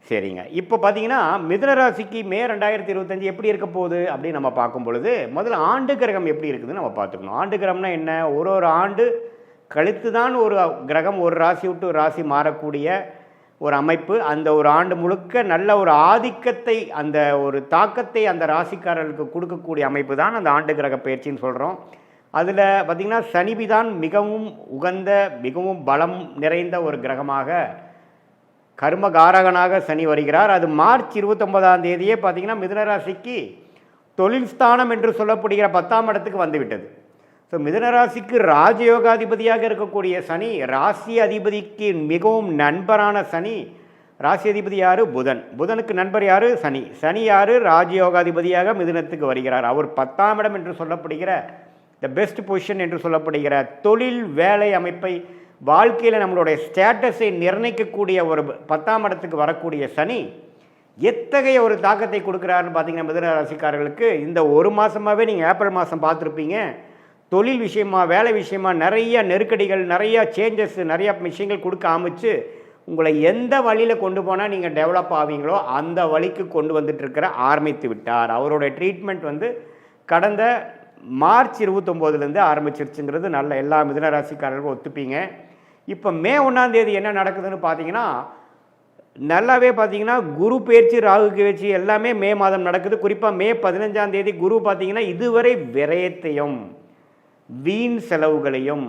சரிங்க, இப்போ பார்த்தீங்கன்னா மிதுன ராசிக்கு மே 2025 எப்படி இருக்க போகுது அப்படின்னு நம்ம பார்க்கும் பொழுது முதல்ல ஆண்டு கிரகம் எப்படி இருக்குதுன்னு நம்ம பார்த்துக்கணும். ஆண்டு கிரகம்னா என்ன, ஒரு ஆண்டு கழித்து தான் ஒரு கிரகம் ஒரு ராசி விட்டு ஒரு ராசி மாறக்கூடிய ஒரு அமைப்பு. அந்த ஒரு ஆண்டு முழுக்க நல்ல ஒரு ஆதிக்கத்தை, அந்த ஒரு தாக்கத்தை அந்த ராசிக்காரர்களுக்கு கொடுக்கக்கூடிய அமைப்பு தான் அந்த ஆண்டு கிரக பயிற்சின்னு சொல்கிறோம். அதில் பார்த்திங்கன்னா சனிபிதான் மிகவும் உகந்த, மிகவும் பலம் நிறைந்த ஒரு கிரகமாக, கர்மகாரகனாக சனி வருகிறார். அது மார்ச் 29ஆம் தேதியே பார்த்திங்கன்னா மிதுனராசிக்கு தொழில் ஸ்தானம் என்று சொல்லப்படுகிற 10ஆம் இடத்துக்கு வந்துவிட்டது. ஸோ மிதுனராசிக்கு ராஜயோகாதிபதியாக இருக்கக்கூடிய சனி, ராசி அதிபதிக்கு மிகவும் நண்பரான சனி. ராசி அதிபதி யார்? புதன். புதனுக்கு நண்பர் யார்? சனி. சனி யார்? ராஜயோகாதிபதியாக மிதுனத்துக்கு வருகிறார். அவர் 10ஆம் இடம் என்று சொல்லப்படுகிற த பெஸ்ட் பொசிஷன் என்று சொல்லப்படுகிற தொழில் வேலை அமைப்பை, வாழ்க்கையில் நம்மளுடைய ஸ்டேட்டஸை நிர்ணயிக்கக்கூடிய ஒரு 10ஆம் இடத்துக்கு வரக்கூடிய சனி எத்தகைய ஒரு தாக்கத்தை கொடுக்குறாருன்னு பார்த்தீங்கன்னா மிதுன ராசிக்காரர்களுக்கு இந்த ஒரு மாதமாகவே நீங்கள் ஏப்ரல் மாதம் பார்த்துருப்பீங்க. தொழில் விஷயமா, வேலை விஷயமா நிறைய நெருக்கடிகள், நிறையா சேஞ்சஸ், நிறையா விஷயங்கள் கொடுக்க ஆரம்பித்து உங்களை எந்த வழியில் கொண்டு போனால் நீங்கள் டெவலப் ஆவீங்களோ அந்த வழிக்கு கொண்டு வந்துட்டு ஆரம்பித்து விட்டார். அவருடைய ட்ரீட்மெண்ட் வந்து கடந்த மார்ச் 29 ஆரம்பிச்சிருச்சுங்கிறது நல்ல எல்லா மிதுன ராசிக்காரர்களுக்கும் ஒத்துப்பீங்க. இப்போ மே 1ஆம் தேதி என்ன நடக்குதுன்னு பார்த்தீங்கன்னா நல்லாவே பார்த்தீங்கன்னா குரு பயிற்சி, ராகு பயிற்சி எல்லாமே மே மாதம் நடக்குது. குறிப்பாக மே 15ஆம் தேதி குரு பார்த்தீங்கன்னா இதுவரை விரயத்தையும், வீண் செலவுகளையும்,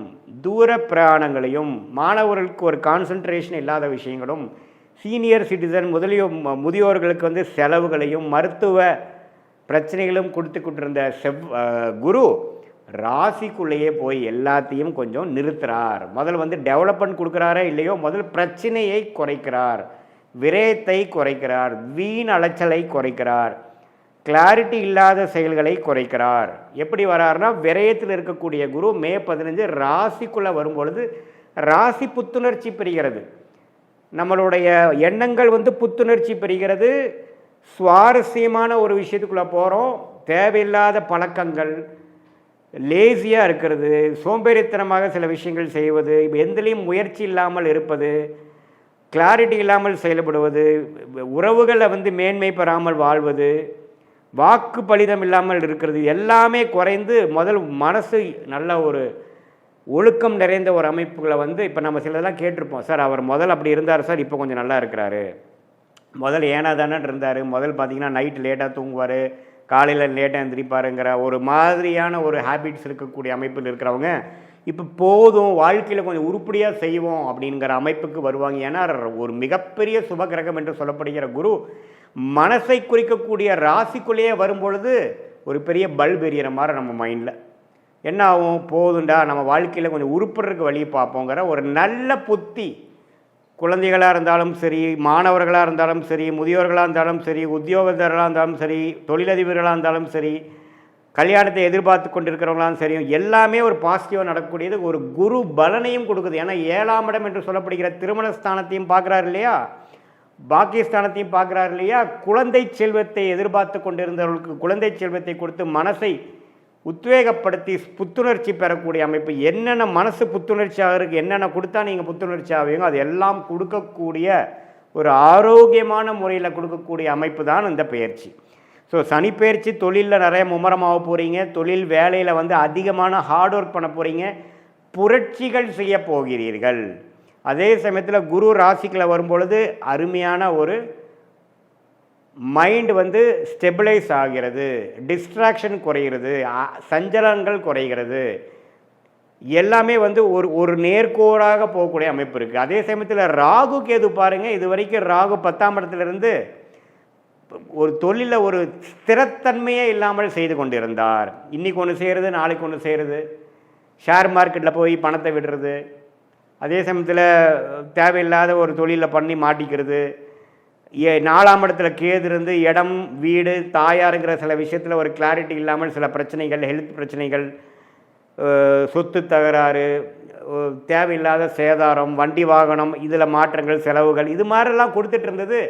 தூர பிரயாணங்களையும், மாணவர்களுக்கு ஒரு கான்சன்ட்ரேஷன் இல்லாத விஷயங்களும், சீனியர் சிட்டிசன் முதியோர்களுக்கு வந்து செலவுகளையும், மருத்துவ பிரச்சனைகளும் கொடுத்துக்கிட்டு இருந்த குரு ராசிக்குள்ளேயே போய் எல்லாத்தையும் கொஞ்சம் நிறுத்துறார். முதல்ல வந்து டெவலப்மெண்ட் கொடுக்குறாரே இல்லையோ, முதல் பிரச்சனையை குறைக்கிறார், விரயத்தை குறைக்கிறார், வீண் அலைச்சலை குறைக்கிறார், கிளாரிட்டி இல்லாத செயல்களை குறைக்கிறார். எப்படி வராருன்னா, விரயத்தில் இருக்கக்கூடிய குரு மே 15 ராசிக்குள்ளே வரும்பொழுது ராசி புத்துணர்ச்சி பெறுகிறது. நம்மளுடைய எண்ணங்கள் வந்து புத்துணர்ச்சி பெறுகிறது. சுவாரஸ்யமான ஒரு விஷயத்துக்குள்ளே போகிறோம். தேவையில்லாத பழக்கங்கள், லேசியாக இருக்கிறது, சோம்பேறித்தனமாக சில விஷயங்கள் செய்வது, எந்திலையும் முயற்சி இல்லாமல் இருப்பது, கிளாரிட்டி இல்லாமல் செயல்படுவது, உறவுகளை வந்து மேன்மை பெறாமல் வாழ்வது, வாக்கு பலிதம் இல்லாமல் இருக்கிறது, எல்லாமே குறைந்து முதல் மனசு நல்ல ஒரு ஒழுக்கம் நிறைந்த ஒரு அமைப்புகளை வந்து இப்போ நம்ம சிலதெல்லாம் கேட்டிருப்போம். சார் அவர் முதல் அப்படி இருந்தார் சார், இப்போ கொஞ்சம் நல்லா இருக்கிறாரு. முதல் ஏனா தானே இருந்தார், முதல் பார்த்திங்கன்னா நைட்டு லேட்டாக தூங்குவார், காலையில் லேட்டாக எழுந்திரிப்பாருங்கிற ஒரு மாதிரியான ஒரு ஹேபிட்ஸ் இருக்கக்கூடிய அமைப்பில் இருக்கிறவங்க இப்போ போதும், வாழ்க்கையில் கொஞ்சம் உருப்படியாக செய்வோம் அப்படிங்கிற அமைப்புக்கு வருவாங்க. ஏன்னா ஒரு மிகப்பெரிய சுபகிரகம் என்று சொல்லப்படுகிற குரு மனசை குறிக்கக்கூடிய ராசிக்குள்ளேயே வரும்பொழுது ஒரு பெரிய பல்ப் எறிகிற மாதிரி நம்ம மைண்டில் என்ன ஆகும், போதுண்டா நம்ம வாழ்க்கையில் கொஞ்சம் உருப்படுறதுக்கு வழியை பார்ப்போங்கிற ஒரு நல்ல புத்தி, குழந்தைகளாக இருந்தாலும் சரி, மாணவர்களாக இருந்தாலும் சரி, முதியோர்களாக இருந்தாலும் சரி, உத்தியோகத்தர்களாக இருந்தாலும் சரி, தொழிலதிபர்களாக இருந்தாலும் சரி, கல்யாணத்தை எதிர்பார்த்து கொண்டிருக்கிறவங்களாலும் சரி, எல்லாமே ஒரு பாசிட்டிவாக நடக்கக்கூடியது. ஒரு குரு பலனையும் கொடுக்குது. ஏன்னா 7ஆம் இடம் என்று சொல்லப்படுகிற திருமண ஸ்தானத்தையும் பார்க்குறாரு இல்லையா, பாக்கியஸ்தானத்தையும் பார்க்குறாரு இல்லையா. குழந்தை செல்வத்தை எதிர்பார்த்து கொண்டிருந்தவர்களுக்கு குழந்தை செல்வத்தை கொடுத்து மனசை உத்வேகப்படுத்தி புத்துணர்ச்சி பெறக்கூடிய அமைப்பு. என்னென்ன மனசு புத்துணர்ச்சி ஆகிறதுக்கு என்னென்ன கொடுத்தா நீங்கள் புத்துணர்ச்சி ஆவீங்க அது எல்லாம் கொடுக்கக்கூடிய ஒரு ஆரோக்கியமான முறையில் கொடுக்கக்கூடிய அமைப்பு தான் இந்த பயிற்சி. ஸோ சனி பயிற்சி தொழிலில் நிறைய மும்முரமாக போகிறீங்க, தொழில் வேலையில் வந்து அதிகமான ஹார்ட் ஒர்க் பண்ண போகிறீங்க, புரட்சிகள் செய்ய போகிறீர்கள். அதே சமயத்தில் குரு ராசிக்குள்ள வரும்பொழுது அருமையான ஒரு மைண்ட் வந்து ஸ்டெபிளைஸ் ஆகிறது, டிஸ்ட்ராக்ஷன் குறைகிறது, சஞ்சலங்கள் குறைகிறது, எல்லாமே வந்து ஒரு நேர்கோடாக போகக்கூடிய அமைப்பு இருக்குது. அதே சமயத்தில் ராகு கேது பாருங்கள், இது வரைக்கும் ராகு 10ஆம் இடத்துலேருந்து ஒரு தொழிலில் ஒரு ஸ்திரத்தன்மையே இல்லாமல் செய்து கொண்டிருந்தார். இன்றைக்கி ஒன்று செய்கிறது, நாளைக்கு ஒன்று செய்கிறது, ஷேர் மார்க்கெட்டில் போய் பணத்தை விடுறது, அதே சமயத்தில் தேவையில்லாத ஒரு தொழிலில் பண்ணி மாட்டிக்கிறது, 4ஆம் இடத்துல கேது இருந்து இடம் வீடு தாயாருங்கிற சில விஷயத்தில் ஒரு கிளாரிட்டி இல்லாமல் சில பிரச்சனைகள், ஹெல்த் பிரச்சனைகள், சொத்து தகராறு, தேவையில்லாத சேதாரம், வண்டி வாகனம், இதில் மாற்றங்கள், செலவுகள், இது மாதிரிலாம் கொடுத்துட்டு இருந்தது.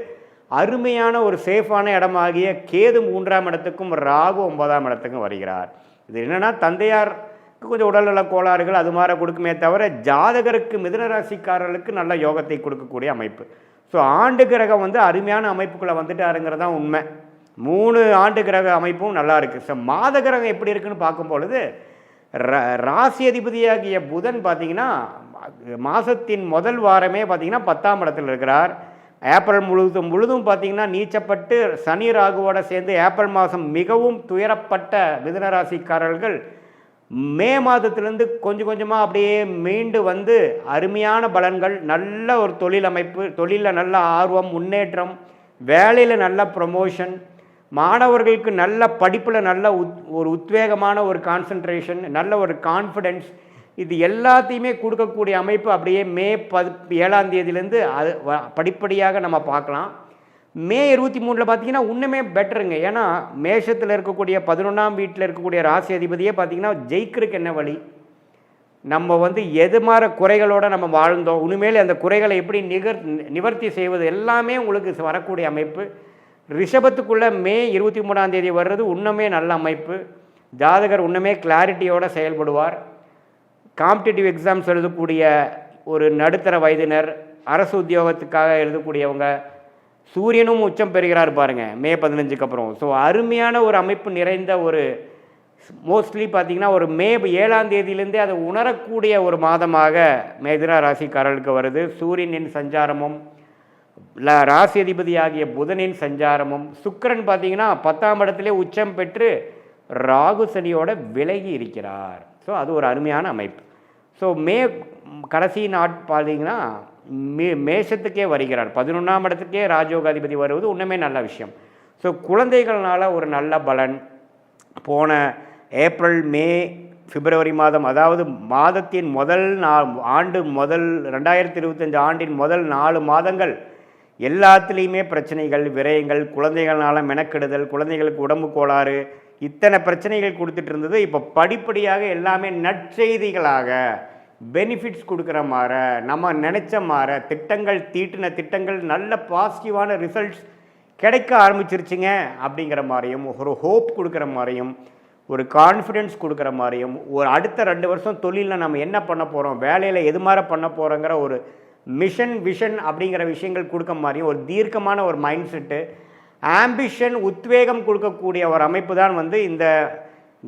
அருமையான ஒரு சேஃபான இடமாகிய கேது 3ஆம் இடத்துக்கும் ராகு 9ஆம் இடத்துக்கும் வருகிறார். இது என்னென்னா தந்தையாருக்கு கொஞ்சம் உடல்நல கோளாறுகள் அது மாதிரி கொடுக்குமே தவிர ஜாதகருக்கு மிதுன ராசிக்காரர்களுக்கு நல்ல யோகத்தை கொடுக்கக்கூடிய அமைப்பு. ஸோ ஆண்டு கிரகம் வந்து அருமையான அமைப்புக்குள்ளே வந்துட்டாருங்கிறது தான் உண்மை. 3 ஆண்டு கிரக அமைப்பும் நல்லா இருக்குது. ஸோ மாத கிரகம் எப்படி இருக்குன்னு பார்க்கும்பொழுது ராசி அதிபதியாகிய புதன் பார்த்திங்கன்னா மாதத்தின் முதல் வாரமே பார்த்திங்கன்னா 10ஆம் இடத்தில் இருக்கிறார். ஏப்ரல் முழுதும் பார்த்திங்கன்னா நீச்சப்பட்டு சனி ராகுவோட சேர்ந்து ஏப்ரல் மாதம் மிகவும் துயரப்பட்ட மிதுன ராசிக்காரர்கள் மே மாதத்திலேருந்து கொஞ்சம் கொஞ்சமாக அப்படியே மீண்டு வந்து அருமையான பலன்கள், நல்ல ஒரு தொழில் அமைப்பு, தொழிலில் நல்ல ஆர்வம், முன்னேற்றம், வேலையில் நல்ல ப்ரொமோஷன், மாணவர்களுக்கு நல்ல படிப்பில் நல்ல ஒரு உத்வேகமான ஒரு கான்சன்ட்ரேஷன், நல்ல ஒரு கான்ஃபிடென்ஸ், இது எல்லாத்தையுமே கொடுக்கக்கூடிய அமைப்பு அப்படியே மே 7ஆம் தேதியிலேருந்து அது படிப்படியாக நம்ம பார்க்கலாம். மே 23 பார்த்திங்கன்னா இன்னுமே பெட்டருங்க. ஏன்னா மேஷத்தில் இருக்கக்கூடிய 11ஆம் வீட்டில் இருக்கக்கூடிய ராசி அதிபதியே பார்த்திங்கன்னா ஜெயிக்கிறதுக்கு என்ன வழி, நம்ம வந்து எது மாதிரி குறைகளோடு நம்ம வாழ்ந்தோம், இனிமேல் அந்த குறைகளை எப்படி நிவர்த்தி செய்வது எல்லாமே உங்களுக்கு வரக்கூடிய அமைப்பு. ரிஷபத்துக்குள்ளே மே 23ஆம் தேதி வர்றது இன்னுமே நல்ல அமைப்பு. ஜாதகர் இன்னுமே கிளாரிட்டியோடு செயல்படுவார். காம்படிட்டிவ் எக்ஸாம்ஸ் எழுதக்கூடிய ஒரு நடுத்தர வயதினர், அரசு உத்தியோகத்துக்காக எழுதக்கூடியவங்க, சூரியனும் உச்சம் பெறுகிறார் பாருங்கள் மே 15க்கு அப்புறம். ஸோ அருமையான ஒரு அமைப்பு நிறைந்த ஒரு மோஸ்ட்லி பார்த்திங்கன்னா ஒரு மே 7ஆம் தேதியிலேருந்தே அதை உணரக்கூடிய ஒரு மாதமாக மிதுன ராசிக்காரர்களுக்கு வருது. சூரியனின் சஞ்சாரமும் ராசி அதிபதி ஆகிய புதனின் சஞ்சாரமும், சுக்கிரன் பார்த்திங்கன்னா 10ஆம் இடத்திலே உச்சம் பெற்று ராகு சனியோட விலகி இருக்கிறார். ஸோ அது ஒரு அருமையான அமைப்பு. ஸோ மே கடைசி பார்த்திங்கன்னா மேஷத்துக்கே வருகிறார். 11ஆம் இடத்துக்கே ராஜயோக அதிபதி வருவது இன்னுமே நல்ல விஷயம். ஸோ குழந்தைகள்னால ஒரு நல்ல பலன். போன ஏப்ரல் மே பிப்ரவரி மாதம், அதாவது மாதத்தின் முதல் முதல் 2025 ஆண்டின் முதல் 4 மாதங்கள் எல்லாத்துலேயுமே பிரச்சனைகள், விரயங்கள், குழந்தைகள்னால மெனக்கெடுதல், குழந்தைகளுக்கு உடம்பு கோளாறு, இத்தனை பிரச்சனைகள் கொடுத்துட்டு இருந்தது. இப்போ படிப்படியாக எல்லாமே நற்செய்திகளாக, பெனிஃபிட்ஸ் கொடுக்குற மாதிரி, நம்ம நினச்ச மாதிரி திட்டங்கள் திட்டங்கள் நல்ல பாசிட்டிவான ரிசல்ட்ஸ் கிடைக்க ஆரம்பிச்சிருச்சுங்க அப்படிங்கிற மாதிரியும், ஒரு ஹோப் கொடுக்குற மாதிரியும், ஒரு கான்ஃபிடென்ஸ் கொடுக்குற மாதிரியும், ஒரு அடுத்த 2 வருஷம் தொழிலில் நம்ம என்ன பண்ண போகிறோம், வேலையில் எது மாதிரி பண்ண போகிறோங்கிற ஒரு விஷன் அப்படிங்கிற விஷயங்கள் கொடுக்க மாதிரியும், ஒரு தீர்க்கமான ஒரு மைண்ட் செட்டு, ஆம்பிஷன், உத்வேகம் கொடுக்கக்கூடிய ஒரு அமைப்பு தான் இந்த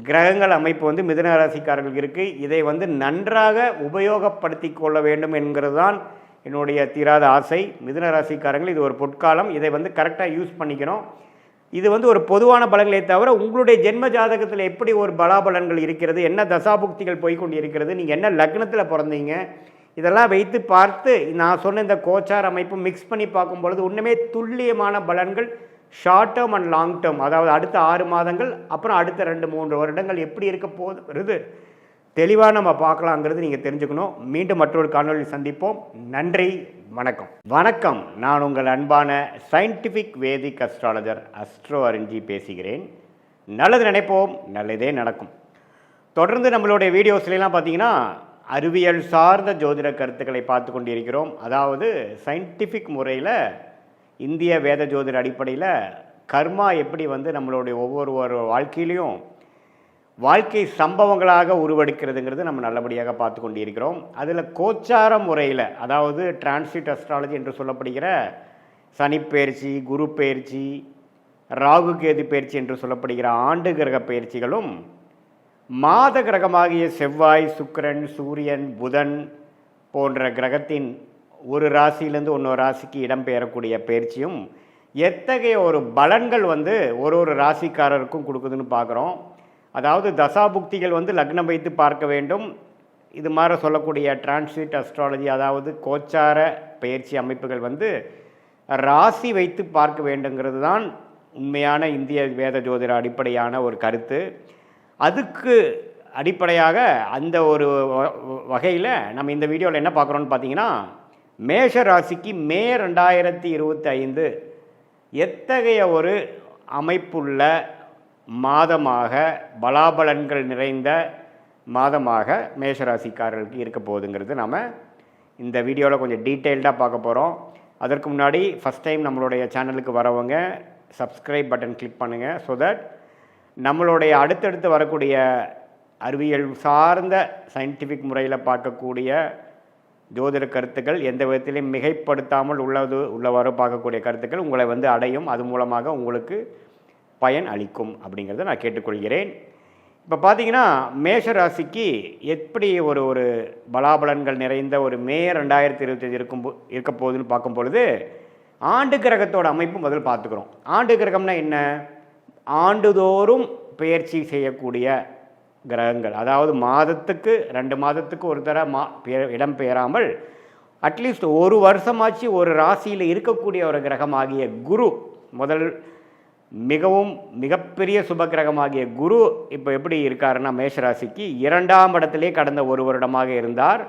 கிரகங்கள் அமைப்பு மிதுன ராசிக்காரர்களுக்கு இருக்குது. இதை நன்றாக உபயோகப்படுத்தி கொள்ள வேண்டும் என்கிறது தான் என்னுடைய தீராத ஆசை. மிதுன ராசிக்காரங்கள் இது ஒரு பொற்காலம், இதை கரெக்டாக யூஸ் பண்ணிக்கணும். இது ஒரு பொதுவான பலன்களை தவிர உங்களுடைய ஜென்ம ஜாதகத்தில் எப்படி ஒரு பலாபலன்கள் இருக்கிறது, என்ன தசாபுக்திகள் போய்கொண்டு இருக்கிறது, நீங்கள் என்ன லக்னத்தில் பிறந்தீங்க, இதெல்லாம் வைத்து பார்த்து நான் சொன்ன இந்த கோச்சார் அமைப்பு மிக்ஸ் பண்ணி பார்க்கும்பொழுது ஒன்றுமே துல்லியமான பலன்கள் short term and long term, அதாவது அடுத்த 6 மாதங்கள் அப்புறம் அடுத்த 2-3 வருடங்கள் எப்படி இருக்க போகுது தெளிவாக நம்ம பார்க்கலாங்கிறது நீங்கள் தெரிஞ்சுக்கணும். மீண்டும் மற்றொரு காணொலியில் சந்திப்போம். நன்றி, வணக்கம். வணக்கம், நான் உங்கள் அன்பான சயின்டிஃபிக் வேதிக் அஸ்ட்ராலஜர் அஸ்ட்ரோ அருண்ஜி பேசுகிறேன். நல்லது நினைப்போம், நல்லதே நடக்கும். தொடர்ந்து நம்மளுடைய வீடியோஸ்லாம் பார்த்தீங்கன்னா அறிவியல் சார்ந்த ஜோதிட கருத்துக்களை பார்த்து கொண்டிருக்கிறோம். அதாவது சயின்டிஃபிக் முறையில் இந்திய வேத ஜோதிட அடிப்படையில் கர்மா எப்படி நம்மளுடைய ஒவ்வொரு வாழ்க்கையிலையும் வாழ்க்கை சம்பவங்களாக உருவெடுக்கிறதுங்கிறது நம்ம நல்லபடியாக பார்த்து கொண்டிருக்கிறோம். அதில் கோச்சார முறையில், அதாவது டிரான்சிட் அஸ்ட்ராலஜி என்று சொல்லப்படுகிற சனிப்பெயர்ச்சி, குரு பெயர்ச்சி, ராகு கேது பெயர்ச்சி என்று சொல்லப்படுகிற ஆண்டு கிரக பயிற்சிகளும், மாத கிரகமாகிய செவ்வாய், சுக்கிரன், சூரியன், புதன் போன்ற கிரகத்தின் ஒரு ராசியிலேருந்து இன்னொரு ராசிக்கு இடம்பெயரக்கூடிய பயிற்சியும் எத்தகைய ஒரு பலன்கள் ஒரு ராசிக்காரருக்கும் கொடுக்குதுன்னு பார்க்குறோம். அதாவது தசாபுக்திகள் லக்னம் வைத்து பார்க்க வேண்டும். இது மாதிரி சொல்லக்கூடிய டிரான்சிட் அஸ்ட்ராலஜி, அதாவது கோச்சார பயிற்சி அமைப்புகள் ராசி வைத்து பார்க்க வேண்டுங்கிறது தான் உண்மையான இந்திய வேத ஜோதிட அடிப்படையான ஒரு கருத்து. அதுக்கு அடிப்படையாக அந்த ஒரு வகையில் நம்ம இந்த வீடியோவில் என்ன பார்க்குறோன்னு பார்த்தீங்கன்னா, மேஷ ராசிக்கு மே 2025 எத்தகைய ஒரு அமைப்புள்ள மாதமாக, பலாபலன்கள் நிறைந்த மாதமாக மேஷராசிக்காரர்களுக்கு இருக்க போகுதுங்கிறது நம்ம இந்த வீடியோவில் கொஞ்சம் டீட்டெயில்டாக பார்க்க போகிறோம். அதற்கு முன்னாடி ஃபஸ்ட் டைம் நம்மளுடைய சேனலுக்கு வரவங்க சப்ஸ்கிரைப் பட்டன் கிளிக் பண்ணுங்கள். ஸோ தட் நம்மளுடைய அடுத்தடுத்து வரக்கூடிய அறிவியல் சார்ந்த சயின்டிஃபிக் முறையில் பார்க்கக்கூடிய ஜோதிட கருத்துக்கள் எந்த விதத்திலையும் மிகைப்படுத்தாமல் உள்ளவாறு பார்க்கக்கூடிய கருத்துக்கள் உங்களை அடையும். அது மூலமாக உங்களுக்கு பயன் அளிக்கும் அப்படிங்கிறத நான் கேட்டுக்கொள்கிறேன். இப்போ பார்த்தீங்கன்னா மேஷ ராசிக்கு எப்படி ஒரு பலாபலன்கள் நிறைந்த ஒரு மே 2025 இருக்க போகுதுன்னு பார்க்கும் பொழுது, ஆண்டு கிரகத்தோட அமைப்பு முதல் பார்த்துக்கிறோம். ஆண்டு கிரகம்னா என்ன? ஆண்டுதோறும் பெயர்ச்சி செய்யக்கூடிய கிரகங்கள், அதாவது மாதத்துக்கு 2 மாதத்துக்கு ஒரு இடம் பெயராமல் அட்லீஸ்ட் ஒரு வருஷமாச்சு ஒரு ராசியில் இருக்கக்கூடிய ஒரு கிரகமாகிய குரு, முதல் மிகப்பெரிய சுப கிரகமாகிய குரு இப்போ எப்படி இருக்காருன்னா மேஷராசிக்கு 2ஆம் இடத்திலே கடந்த ஒரு வருடமாக இருந்தார்.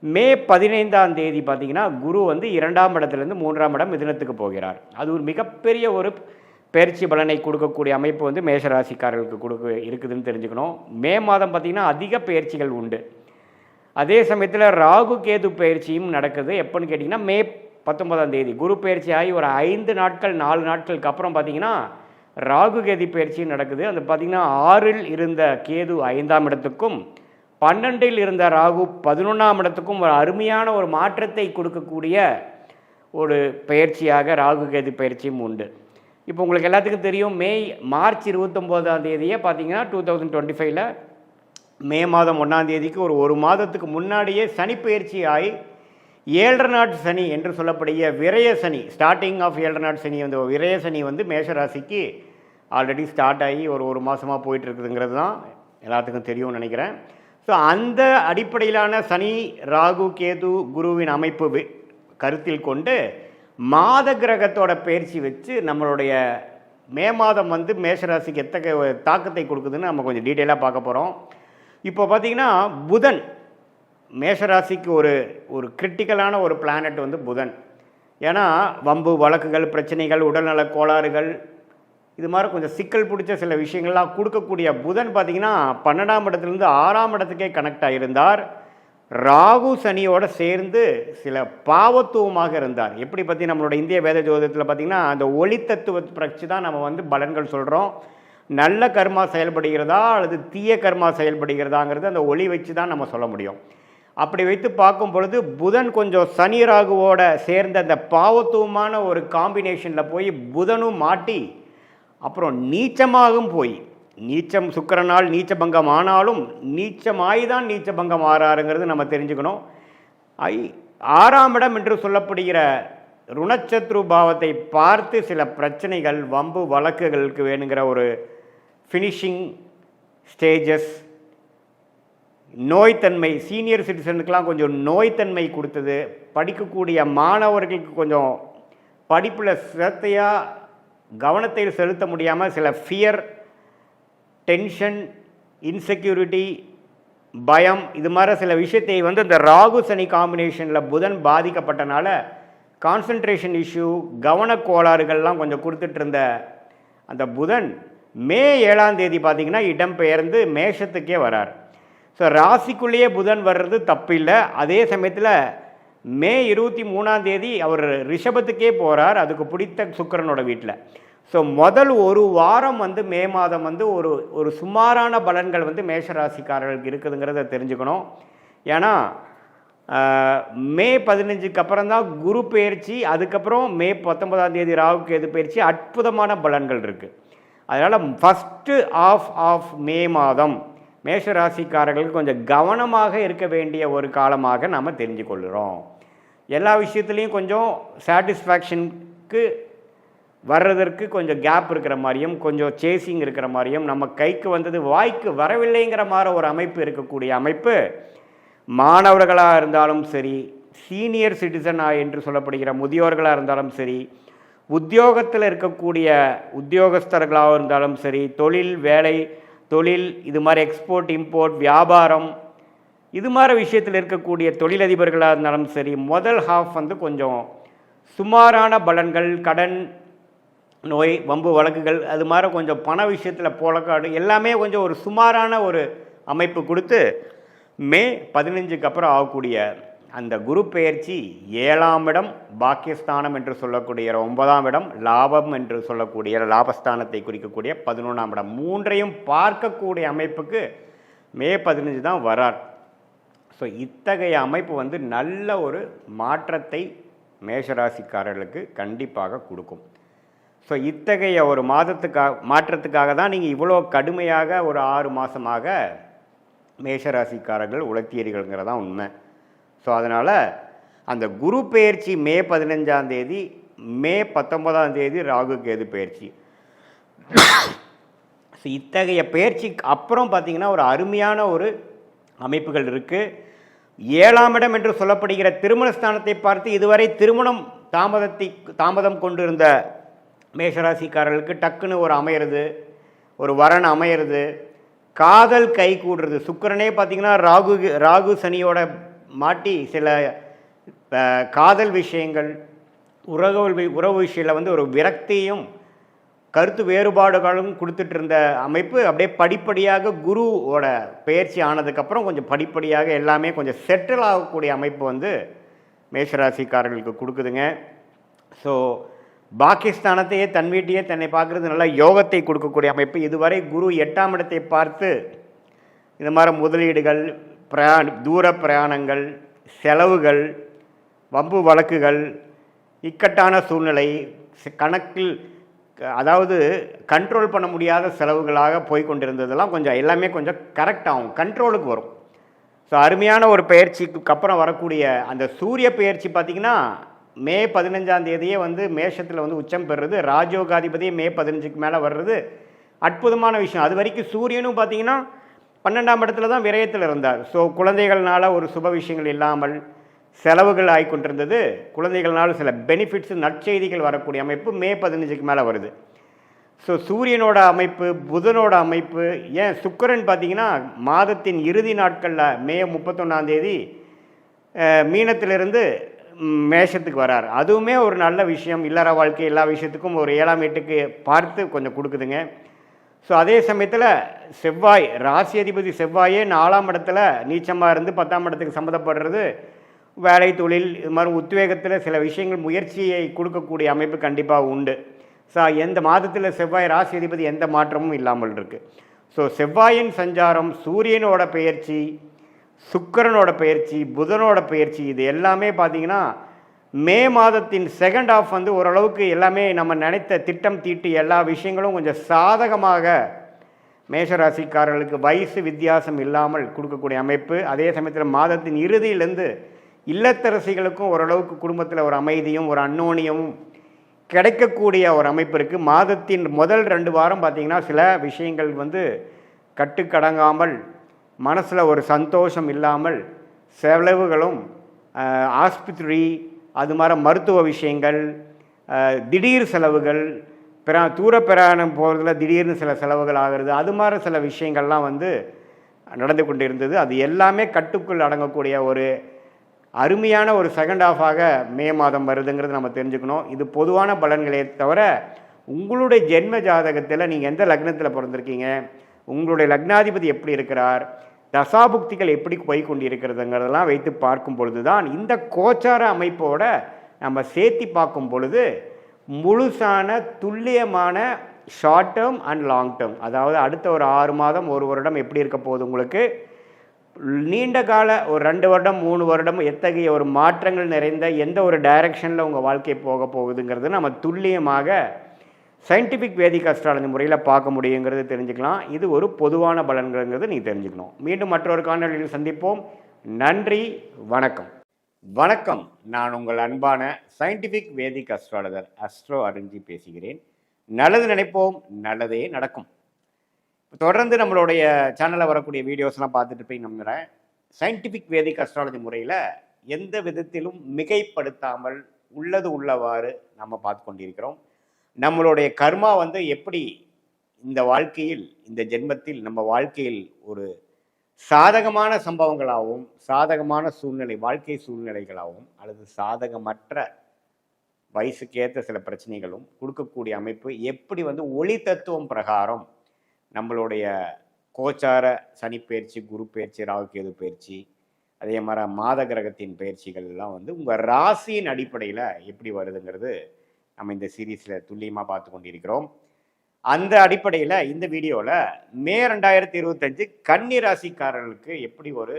மே 15ஆம் தேதி பார்த்தீங்கன்னா குரு 2ஆம் இடத்துலேருந்து 3ஆம் இடம் மிதுனத்துக்கு போகிறார். அது ஒரு மிகப்பெரிய ஒரு பயிற்சி பலனை கொடுக்கக்கூடிய அமைப்பு மேஷராசிக்காரர்களுக்கு இருக்குதுன்னு தெரிஞ்சுக்கணும். மே மாதம் பார்த்திங்கன்னா அதிக பயிற்சிகள் உண்டு. அதே சமயத்தில் ராகு கேது பயிற்சியும் நடக்குது. எப்போன்னு கேட்டிங்கன்னா மே 19ஆம் தேதி குரு பயிற்சி ஆகி ஒரு 5 நாட்கள் 4 நாட்களுக்கு அப்புறம் பார்த்திங்கன்னா ராகு கேது பயிற்சியும் நடக்குது. அது பார்த்திங்கன்னா 6இல் இருந்த கேது 5ஆம் இடத்துக்கும் 12இல் இருந்த ராகு 11ஆம் இடத்துக்கும் ஒரு அருமையான ஒரு மாற்றத்தை கொடுக்கக்கூடிய ஒரு பயிற்சியாக ராகு கேது பயிற்சியும் உண்டு. இப்போ உங்களுக்கு எல்லாத்துக்கும் தெரியும், மார்ச் 29ஆம் தேதியே பார்த்தீங்கன்னா 2025 மே மாதம் 1ஆம் தேதிக்கு ஒரு மாதத்துக்கு முன்னாடியே சனி பயிற்சி ஆகி 7 நாட் சனி என்று சொல்லக்கூடிய விரய சனி, ஸ்டார்டிங் ஆஃப் 7 நாட் சனி விரய சனி மேஷராசிக்கு ஆல்ரெடி ஸ்டார்ட் ஆகி ஒரு மாதமாக போயிட்டுருக்குதுங்கிறது தான் எல்லாத்துக்கும் தெரியும்னு நினைக்கிறேன். ஸோ அந்த அடிப்படையிலான சனி, ராகு, கேது, குருவின் அமைப்பு கருத்தில் கொண்டு மாத கிரகத்தோட பயிற்சி வச்சு நம்மளுடைய மே மாதம் மேஷராசிக்கு எத்தகைய தாக்கத்தை கொடுக்குதுன்னு நம்ம கொஞ்சம் டீட்டெயிலாக பார்க்க போகிறோம். இப்போ பார்த்தீங்கன்னா புதன் மேஷராசிக்கு ஒரு ஒரு கிரிட்டிக்கலான ஒரு பிளானட் வந்து புதன். ஏன்னா வம்பு வழக்குகள், பிரச்சனைகள், உடல்நல கோளாறுகள், இது மாதிரி கொஞ்சம் சிக்கல் பிடிச்ச சில விஷயங்கள்லாம் கொடுக்கக்கூடிய புதன் பார்த்திங்கன்னா 12ஆம் இடத்துலேருந்து 6ஆம் இடத்துக்கே கனெக்ட் ஆகியிருந்தார். ராகு சனியோடு சேர்ந்து சில பாவத்துவமாக இருந்தார். எப்படி பற்றி நம்மளோட இந்திய வேத ஜோதிடத்தில் பார்த்திங்கன்னா அந்த ஒளி தத்துவத்தை பற்றி தான் நம்ம வந்து பலன்கள் சொல்கிறோம். நல்ல கர்மா செயல்படுகிறதா அல்லது தீய கர்மா செயல்படுகிறதாங்கிறது அந்த ஒளி வச்சு தான் நம்ம சொல்ல முடியும். அப்படி வைத்து பார்க்கும் பொழுது புதன் கொஞ்சம் சனி ராகுவோட சேர்ந்த அந்த பாவத்துவமான ஒரு காம்பினேஷனில் போய் புதனும் மாட்டி அப்புறம் நீச்சமாகவும் போய் நீச்சம் சுக்கிரனால் நீச்சபங்கம் ஆனாலும் நீச்சமாய் தான் நீச்சபங்கம் ஆறாருங்கிறது நம்ம தெரிஞ்சுக்கணும். 6ஆம் இடம் என்று சொல்லப்படுகிற ருணச்சத்ரு பாவத்தை பார்த்து சில பிரச்சனைகள், வம்பு வழக்குகளுக்கு வேணுங்கிற ஒரு ஃபினிஷிங் ஸ்டேஜஸ், நோய்த்தன்மை, சீனியர் சிட்டிசனுக்கெலாம் கொஞ்சம் நோய்த்தன்மை கொடுத்தது. படிக்கக்கூடிய மாணவர்களுக்கு கொஞ்சம் படிப்பில் சிரத்தையாக கவனத்தை செலுத்த முடியாமல் சில ஃபியர், டென்ஷன், இன்செக்யூரிட்டி, பயம், இது மாதிரி சில விஷயத்தை வந்து இந்த ராகு சனி காம்பினேஷனில் புதன் பாதிக்கப்பட்டனால கான்சன்ட்ரேஷன் இஷ்யூ, கவனக்கோளாறுகள்லாம் கொஞ்சம் கொடுத்துட்டு இருந்த அந்த புதன் மே 7ஆம் தேதி பார்த்திங்கன்னா இடம்பெயர்ந்து மேஷத்துக்கே வரார். ஸோ ராசிக்குள்ளேயே புதன் வர்றது தப்பு இல்லை. அதே சமயத்தில் மே 23ஆம் தேதி அவர் ரிஷபத்துக்கே போகிறார், அதுக்கு பிடித்த சுக்கிரனோட வீட்டில். ஸோ முதல் ஒரு வாரம் வந்து மே மாதம் வந்து ஒரு சுமாரான பலன்கள் வந்து மேஷராசிக்காரர்களுக்கு இருக்குதுங்கிறத தெரிஞ்சுக்கணும். ஏன்னா மே 15க்கு அப்புறம் தான் குரு பயிற்சி, அதுக்கப்புறம் மே 19ஆம் தேதி ராகு கேது பயிற்சி, அற்புதமான பலன்கள் இருக்குது. அதனால் ஃபஸ்ட்டு ஆஃப் மே மாதம் மேஷராசிக்காரர்களுக்கு கொஞ்சம் கவனமாக இருக்க வேண்டிய ஒரு காலமாக நாம் தெரிஞ்சு கொள்கிறோம். எல்லா விஷயத்துலேயும் கொஞ்சம் சாட்டிஸ்ஃபேக்ஷனுக்கு வர்றதற்கு கொஞ்சம் கேப் இருக்கிற மாதிரியும், கொஞ்சம் சேசிங் இருக்கிற மாதிரியும், நம்ம கைக்கு வந்தது வாய்க்கு வரவில்லைங்கிற மாதிரி ஒரு அமைப்பு இருக்கக்கூடிய அமைப்பு மாணவர்களாக இருந்தாலும் சரி, சீனியர் சிட்டிசனாக என்று சொல்லப்படுகிற முதியோர்களாக இருந்தாலும் சரி, உத்தியோகத்தில் இருக்கக்கூடிய உத்தியோகஸ்தர்களாக இருந்தாலும் சரி, தொழில் இது மாதிரி எக்ஸ்போர்ட் இம்போர்ட் வியாபாரம் இது மாதிரி விஷயத்தில் இருக்கக்கூடிய தொழிலதிபர்களாக இருந்தாலும் சரி, முதல் ஹாஃப் வந்து கொஞ்சம் சுமாரான பலன்கள், கடன், நோய், வம்பு வழக்குகள், அது மாதிரி கொஞ்சம் பண விஷயத்தில் போலக்காடு எல்லாமே கொஞ்சம் ஒரு சுமாரான ஒரு அமைப்பு கொடுத்து மே 15க்கு அப்புறம் ஆகக்கூடிய அந்த குரு பெயர்ச்சி 7ஆம் இடம் பாக்கியஸ்தானம் என்று சொல்லக்கூடிய 9ஆம் இடம் லாபம் என்று சொல்லக்கூடிய லாபஸ்தானத்தை குறிக்கக்கூடிய 11ஆம் இடம் மூன்றையும் பார்க்கக்கூடிய அமைப்புக்கு மே 15 தான் வரார். ஸோ இத்தகைய அமைப்பு வந்து நல்ல ஒரு மாற்றத்தை மேஷராசிக்காரர்களுக்கு கண்டிப்பாக கொடுக்கும். ஸோ இத்தகைய ஒரு மாற்றத்துக்காக தான் நீங்கள் இவ்வளோ கடுமையாக ஒரு 6 மாதமாக மேஷராசிக்காரர்கள் உழைத்தீர்கள்ங்கிறதான் உண்மை. ஸோ அதனால் அந்த குரு பெயர்ச்சி மே 15ஆம் தேதி, மே 19ஆம் தேதி ராகு கேது பெயர்ச்சி. ஸோ இத்தகைய பெயர்ச்சிக்கு அப்புறம் பார்த்திங்கன்னா ஒரு அருமையான ஒரு அமைப்புகள் இருக்குது. 7ஆம் இடம் என்று சொல்லப்படுகிற திருமணஸ்தானத்தை பார்த்து இதுவரை திருமணம் தாமதம் கொண்டிருந்த மேஷராசிக்காரர்களுக்கு டக்குன்னு ஒரு அமையிறது, ஒரு வரன் அமையிறது, காதல் கை கூடுறது. சுக்கிரனே பார்த்திங்கன்னா ராகு சனியோட மாட்டி சில காதல் விஷயங்கள், உறவு விஷயத்தில் வந்து ஒரு விரக்தியும் கருத்து வேறுபாடுகளும் கொடுத்துட்டு இருந்த அமைப்பு அப்படியே படிப்படியாக குருவோட பெயர்ச்சி ஆனதுக்கப்புறம் கொஞ்சம் படிப்படியாக எல்லாமே கொஞ்சம் செட்டில் ஆகக்கூடிய அமைப்பு வந்து மேஷராசிக்காரர்களுக்கு கொடுக்குதுங்க. ஸோ பாகிஸ்தானத்தையே தன் வீட்டையே தன்னை பார்க்குறது நல்லா யோகத்தை கொடுக்கக்கூடிய அமைப்பு. இதுவரை குரு 8ஆம் இடத்தை பார்த்து இந்த மாதிரி முதலீடுகள், தூர பிரயாணங்கள், செலவுகள், வம்பு வழக்குகள், இக்கட்டான சூழ்நிலை, கணக்கில் அதாவது கண்ட்ரோல் பண்ண முடியாத செலவுகளாக போய்கொண்டிருந்ததெல்லாம் கொஞ்சம் எல்லாமே கொஞ்சம் கரெக்ட் ஆகும், கண்ட்ரோலுக்கு வரும். ஸோ அருமையான ஒரு பயிற்சிக்கு அப்புறம் வரக்கூடிய அந்த சூரிய பயிற்சி பார்த்திங்கன்னா மே 15ஆம் தேதியே வந்து மேஷத்தில் வந்து உச்சம் பெறுறது, ராஜயோகாதிபதியே மே 15க்கு மேலே வர்றது அற்புதமான விஷயம். அது வரைக்கும் சூரியனும் பார்த்திங்கன்னா 12ஆம் இடத்துல தான் விரயத்தில் இருந்தார். ஸோ குழந்தைகள்னால ஒரு சுப விஷயங்கள் இல்லாமல் செலவுகள் ஆகிக்கொண்டிருந்தது. குழந்தைகள்னால சில பெனிஃபிட்ஸு நற்செய்திகள் வரக்கூடிய அமைப்பு மே 15க்கு மேலே வருது. ஸோ சூரியனோட அமைப்பு, புதனோட அமைப்பு, ஏன் சுக்கிரன் பார்த்தீங்கன்னா மாதத்தின் இறுதி நாட்களில் மே 31ஆம் தேதி மீனத்திலிருந்து மேஷத்துக்கு வரார். அதுவுமே ஒரு நல்ல விஷயம். இல்லற வாழ்க்கை எல்லா விஷயத்துக்கும் ஒரு 7ஆம் எட்டுக்கு பார்த்து கொஞ்சம் கொடுக்குதுங்க. ஸோ அதே சமயத்தில் செவ்வாய், ராசி அதிபதி செவ்வாயே 4ஆம் இடத்துல நீச்சமாக இருந்து 10ஆம் இடத்துக்கு சம்மந்தப்படுறது வேலை, தொழில், இது மாதிரி உத்வேகத்தில் சில விஷயங்கள் முயற்சியை கொடுக்கக்கூடிய அமைப்பு கண்டிப்பாக உண்டு. ஸோ எந்த மாதத்தில் செவ்வாய் ராசி அதிபதி எந்த மாற்றமும் இல்லாமல் இருக்குது. ஸோ செவ்வாயின் சஞ்சாரம், சூரியனோட பெயர்ச்சி, சுக்கிரனோட பெயர்ச்சி, புதனோட பெயர்ச்சி, இது எல்லாமே பார்த்திங்கன்னா மே மாதத்தின் செகண்ட் ஆஃப் வந்து ஓரளவுக்கு எல்லாமே நம்ம நினைத்த திட்டம் தீட்டி எல்லா விஷயங்களும் கொஞ்சம் சாதகமாக மேஷராசிக்காரர்களுக்கு வயசு வித்தியாசம் இல்லாமல் கொடுக்கக்கூடிய அமைப்பு. அதே சமயத்தில் மாதத்தின் இறுதியிலேருந்து இல்லத்தரசிகளுக்கும் ஓரளவுக்கு குடும்பத்தில் ஒரு அமைதியும் ஒரு அன்னோனியமும் கிடைக்கக்கூடிய ஒரு அமைப்பு இருக்குது. மாதத்தின் முதல் 2 வாரம் பார்த்திங்கன்னா சில விஷயங்கள் வந்து கட்டுக்கடங்காமல், மனசில் ஒரு சந்தோஷம் இல்லாமல், செலவுகளும் ஆஸ்பத்திரி அது மாதிரி மருத்துவ விஷயங்கள், திடீர் செலவுகள், தூர பிரயாணம் போகிறதுல திடீர்னு சில செலவுகள் ஆகிறது, அது மாதிரி சில விஷயங்கள்லாம் வந்து நடந்து கொண்டு இருந்தது. அது எல்லாமே கட்டுக்குள் அடங்கக்கூடிய ஒரு அருமையான ஒரு செகண்ட் ஆஃபாக மே மாதம் வருதுங்கிறது நம்ம தெரிஞ்சுக்கணும். இது பொதுவான பலன்களே தவிர உங்களுடைய ஜென்ம ஜாதகத்தில் நீங்கள் எந்த லக்னத்தில் பிறந்திருக்கீங்க, உங்களுடைய லக்னாதிபதி எப்படி இருக்கிறார், தசாபுக்திகள் எப்படி போய் கொண்டு இருக்கிறதுங்கிறதெல்லாம் வைத்து பார்க்கும் பொழுது தான் இந்த கோச்சார அமைப்போட நம்ம சேர்த்தி பார்க்கும் பொழுது முழுசான துல்லியமான short term and long term, அதாவது அடுத்த ஒரு 6 மாதம் 1 வருடம் எப்படி இருக்க போகுது, உங்களுக்கு நீண்ட கால ஒரு 2 வருடம் 3 வருடம் எத்தகைய ஒரு மாற்றங்கள் நிறைந்த எந்த ஒரு டைரக்ஷனில் உங்கள் வாழ்க்கை போக போகுதுங்கிறது நம்ம துல்லியமாக சயின்டிஃபிக் வேதிக் அஸ்ட்ராலஜி முறையில் பார்க்க முடியுங்கிறது தெரிஞ்சுக்கலாம். இது ஒரு பொதுவான பலன்கள்ங்கிறது நீங்கள் தெரிஞ்சுக்கணும். மீண்டும் மற்றொரு காணொலியில் சந்திப்போம். நன்றி, வணக்கம். வணக்கம், நான் உங்கள் அன்பான சயின்டிஃபிக் வேதிக் அஸ்ட்ராலஜர் அஸ்ட்ரோ அருண்ஜி பேசுகிறேன். நல்லது நினைப்போம், நல்லதே நடக்கும். தொடர்ந்து நம்மளுடைய சேனலில் வரக்கூடிய வீடியோஸ்லாம் பார்த்துட்டு போய் நம்புகிறேன். சயின்டிஃபிக் வேதிக் அஸ்ட்ராலஜி முறையில் எந்த விதத்திலும் மிகைப்படுத்தாமல் உள்ளது உள்ளவாறு நம்ம பார்த்து கொண்டிருக்கிறோம். நம்மளுடைய கர்மா வந்து எப்படி இந்த வாழ்க்கையில், இந்த ஜென்மத்தில் நம்ம வாழ்க்கையில் ஒரு சாதகமான சம்பவங்களாகவும் சாதகமான சூழ்நிலை, வாழ்க்கை சூழ்நிலைகளாகவும் அல்லது சாதகமற்ற வயசுக்கேற்ற சில பிரச்சனைகளும் கொடுக்கக்கூடிய அமைப்பு எப்படி வந்து ஒளி தத்துவம் பிரகாரம் நம்மளுடைய கோச்சார சனி பயிற்சி, குரு பயிற்சி, ராகு கேது பயிற்சி, அதே மாதிரி மாத கிரகத்தின் பயிற்சிகள் எல்லாம் வந்து உங்கள் ராசியின் அடிப்படையில் எப்படி வருதுங்கிறது நம்ம இந்த சீரீஸில் துல்லியமாக பார்த்து கொண்டிருக்கிறோம். அந்த அடிப்படையில் இந்த வீடியோவில் மே 2025 கன்னி ராசிக்காரர்களுக்கு எப்படி ஒரு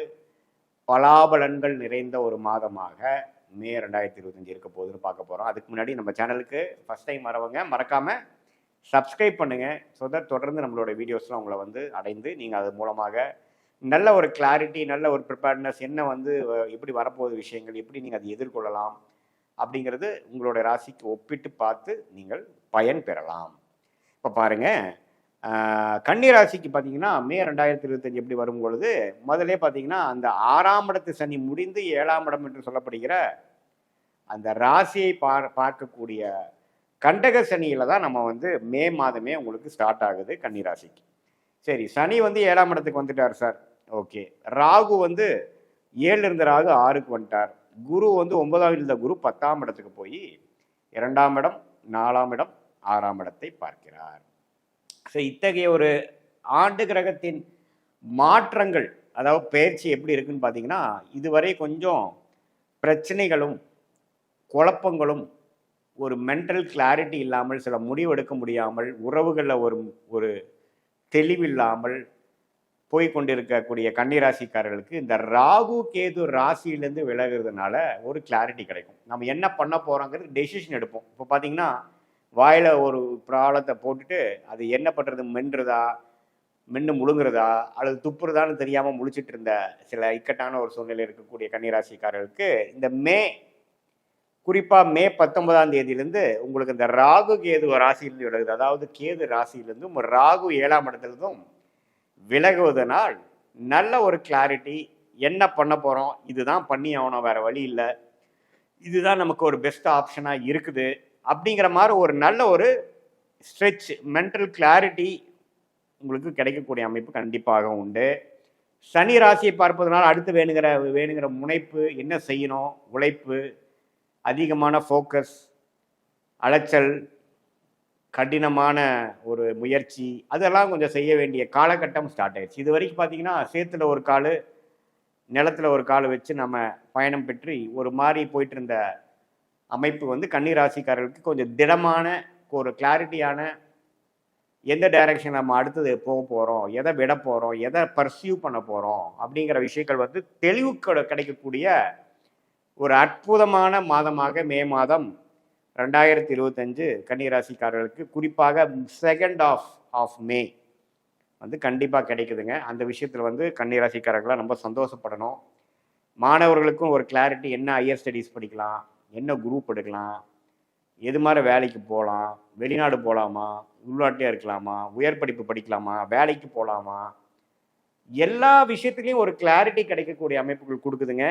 பலாபலன்கள் நிறைந்த ஒரு மாதமாக மே 2025 இருக்க போகுதுன்னு பார்க்க போகிறோம். அதுக்கு முன்னாடி நம்ம சேனலுக்கு ஃபஸ்ட் டைம் வரவங்க மறக்காமல் சப்ஸ்கிரைப் பண்ணுங்கள். ஸோ தட் தொடர்ந்து நம்மளோட வீடியோஸ்லாம் உங்களை வந்து அடைந்து நீங்கள் அது மூலமாக நல்ல ஒரு கிளாரிட்டி, நல்ல ஒரு ப்ரிப்பேர்ட்னஸ், என்ன வந்து எப்படி வரப்போகுது விஷயங்கள், எப்படி நீங்கள் அதை எதிர்கொள்ளலாம் அப்படிங்கிறது உங்களோட ராசிக்கு ஒப்பிட்டு பார்த்து நீங்கள் பயன் பெறலாம். இப்போ பாருங்கள், கன்னி ராசிக்கு பார்த்தீங்கன்னா மே 2025 எப்படி வரும் பொழுது முதலே பார்த்தீங்கன்னா அந்த 6ஆம் இடத்து சனி முடிந்து 7ஆம் இடம் என்று சொல்லப்படுகிற அந்த ராசியை பார்க்கக்கூடிய கண்டக சனியில் தான் நம்ம வந்து மே மாதமே உங்களுக்கு ஸ்டார்ட் ஆகுது கன்னி ராசிக்கு. சரி, சனி வந்து 7ஆம் இடத்துக்கு வந்துட்டார் சார், ஓகே. ராகு வந்து 7 இருந்த ராகு 6க்கு வந்துட்டார். குரு வந்து 9ஆம் இருந்த குரு 10ஆம் இடத்துக்கு போய் 2ஆம் இடம், 4ஆம் இடம், 6ஆம் இடத்தை பார்க்கிறார். ஸோ இத்தகைய ஒரு ஆண்டு கிரகத்தின் மாற்றங்கள், அதாவது பயிற்சி எப்படி இருக்குன்னு பார்த்தீங்கன்னா, இதுவரை கொஞ்சம் பிரச்சனைகளும் குழப்பங்களும் ஒரு மென்டல் கிளாரிட்டி இல்லாமல், சில முடிவெடுக்க முடியாமல், உறவுகளில் ஒரு தெளிவில்லாமல் போய்கொண்டிருக்கக்கூடிய கன்னிராசிக்காரர்களுக்கு இந்த ராகு கேது ராசியிலேருந்து விலகிறதுனால ஒரு கிளாரிட்டி கிடைக்கும். நம்ம என்ன பண்ண போகிறோங்கிறது டெசிஷன் எடுப்போம். இப்போ பார்த்தீங்கன்னா வாயில் ஒரு ப்ராப்ளத்தை போட்டுட்டு அது என்ன பண்ணுறது, மென்று முழுங்குறதா அல்லது துப்புறதான்னு தெரியாமல் முழிச்சிட்டு இருந்த சில இக்கட்டான ஒரு சூழ்நிலை இருக்கக்கூடிய கன்னிராசிக்காரர்களுக்கு இந்த குறிப்பாக மே 19ஆம் தேதியிலேருந்து உங்களுக்கு இந்த ராகு கேது ராசியிலிருந்து விலகுது. அதாவது கேது ராசியிலிருந்தும் ராகு 7ஆம் இடத்துலேருந்தும் விலகுவதனால் நல்ல ஒரு கிளாரிட்டி, என்ன பண்ண போகிறோம், இதுதான் பண்ணி ஆகணும், வேறு வழி இல்லை, இதுதான் நமக்கு ஒரு பெஸ்ட் ஆப்ஷனாக இருக்குது அப்படிங்கிற மாதிரி ஒரு நல்ல ஒரு ஸ்ட்ரெச், மென்டல் கிளாரிட்டி உங்களுக்கு கிடைக்கக்கூடிய அமைப்பு கண்டிப்பாக உண்டு. சனி ராசியை பார்ப்பதனால் அடுத்து வேணுங்கிற முனைப்பு, என்ன செய்யணும், உழைப்பு, அதிகமான ஃபோக்கஸ், அலைச்சல், கடினமான ஒரு முயற்சி, அதெல்லாம் கொஞ்சம் செய்ய வேண்டிய காலகட்டம் ஸ்டார்ட் ஆயிடுச்சு. இது வரைக்கும் பார்த்தீங்கன்னா சேத்துல ஒரு கால், நிலத்துல ஒரு கால் வச்சு நம்ம பயணம் பெற்று ஒரு மாதிரி போயிட்டு இருந்த அமைப்பு வந்து கன்னி ராசிக்காரர்களுக்கு கொஞ்சம் திடமான ஒரு கிளாரிட்டியான எந்த டைரக்ஷன் நம்ம அடுத்தது போக போகிறோம், எதை விட போகிறோம், எதை பர்சியூ பண்ண போகிறோம் அப்படிங்கிற விஷயங்கள் வந்து தெளிவு கிடைக்கக்கூடிய ஒரு அற்புதமான மாதமாக மே மாதம் 2025 கன்னிராசிக்காரர்களுக்கு குறிப்பாக செகண்ட் ஆஃப் மே வந்து கண்டிப்பாக கிடைக்குதுங்க. அந்த விஷயத்தில் வந்து கன்னிராசிக்காரர்களாக ரொம்ப சந்தோஷப்படணும். மாணவர்களுக்கும் ஒரு கிளாரிட்டி, என்ன ஹையர் ஸ்டடீஸ் படிக்கலாம், என்ன குரூப் எடுக்கலாம், எது மாதிரி வேலைக்கு போகலாம், வெளிநாடு போகலாமா, உள்நாட்டிலே இருக்கலாமா, உயர் படிப்பு படிக்கலாமா, வேலைக்கு போகலாமா, எல்லா விஷயத்துலையும் ஒரு கிளாரிட்டி கிடைக்கக்கூடிய அமைப்புகள் கொடுக்குதுங்க.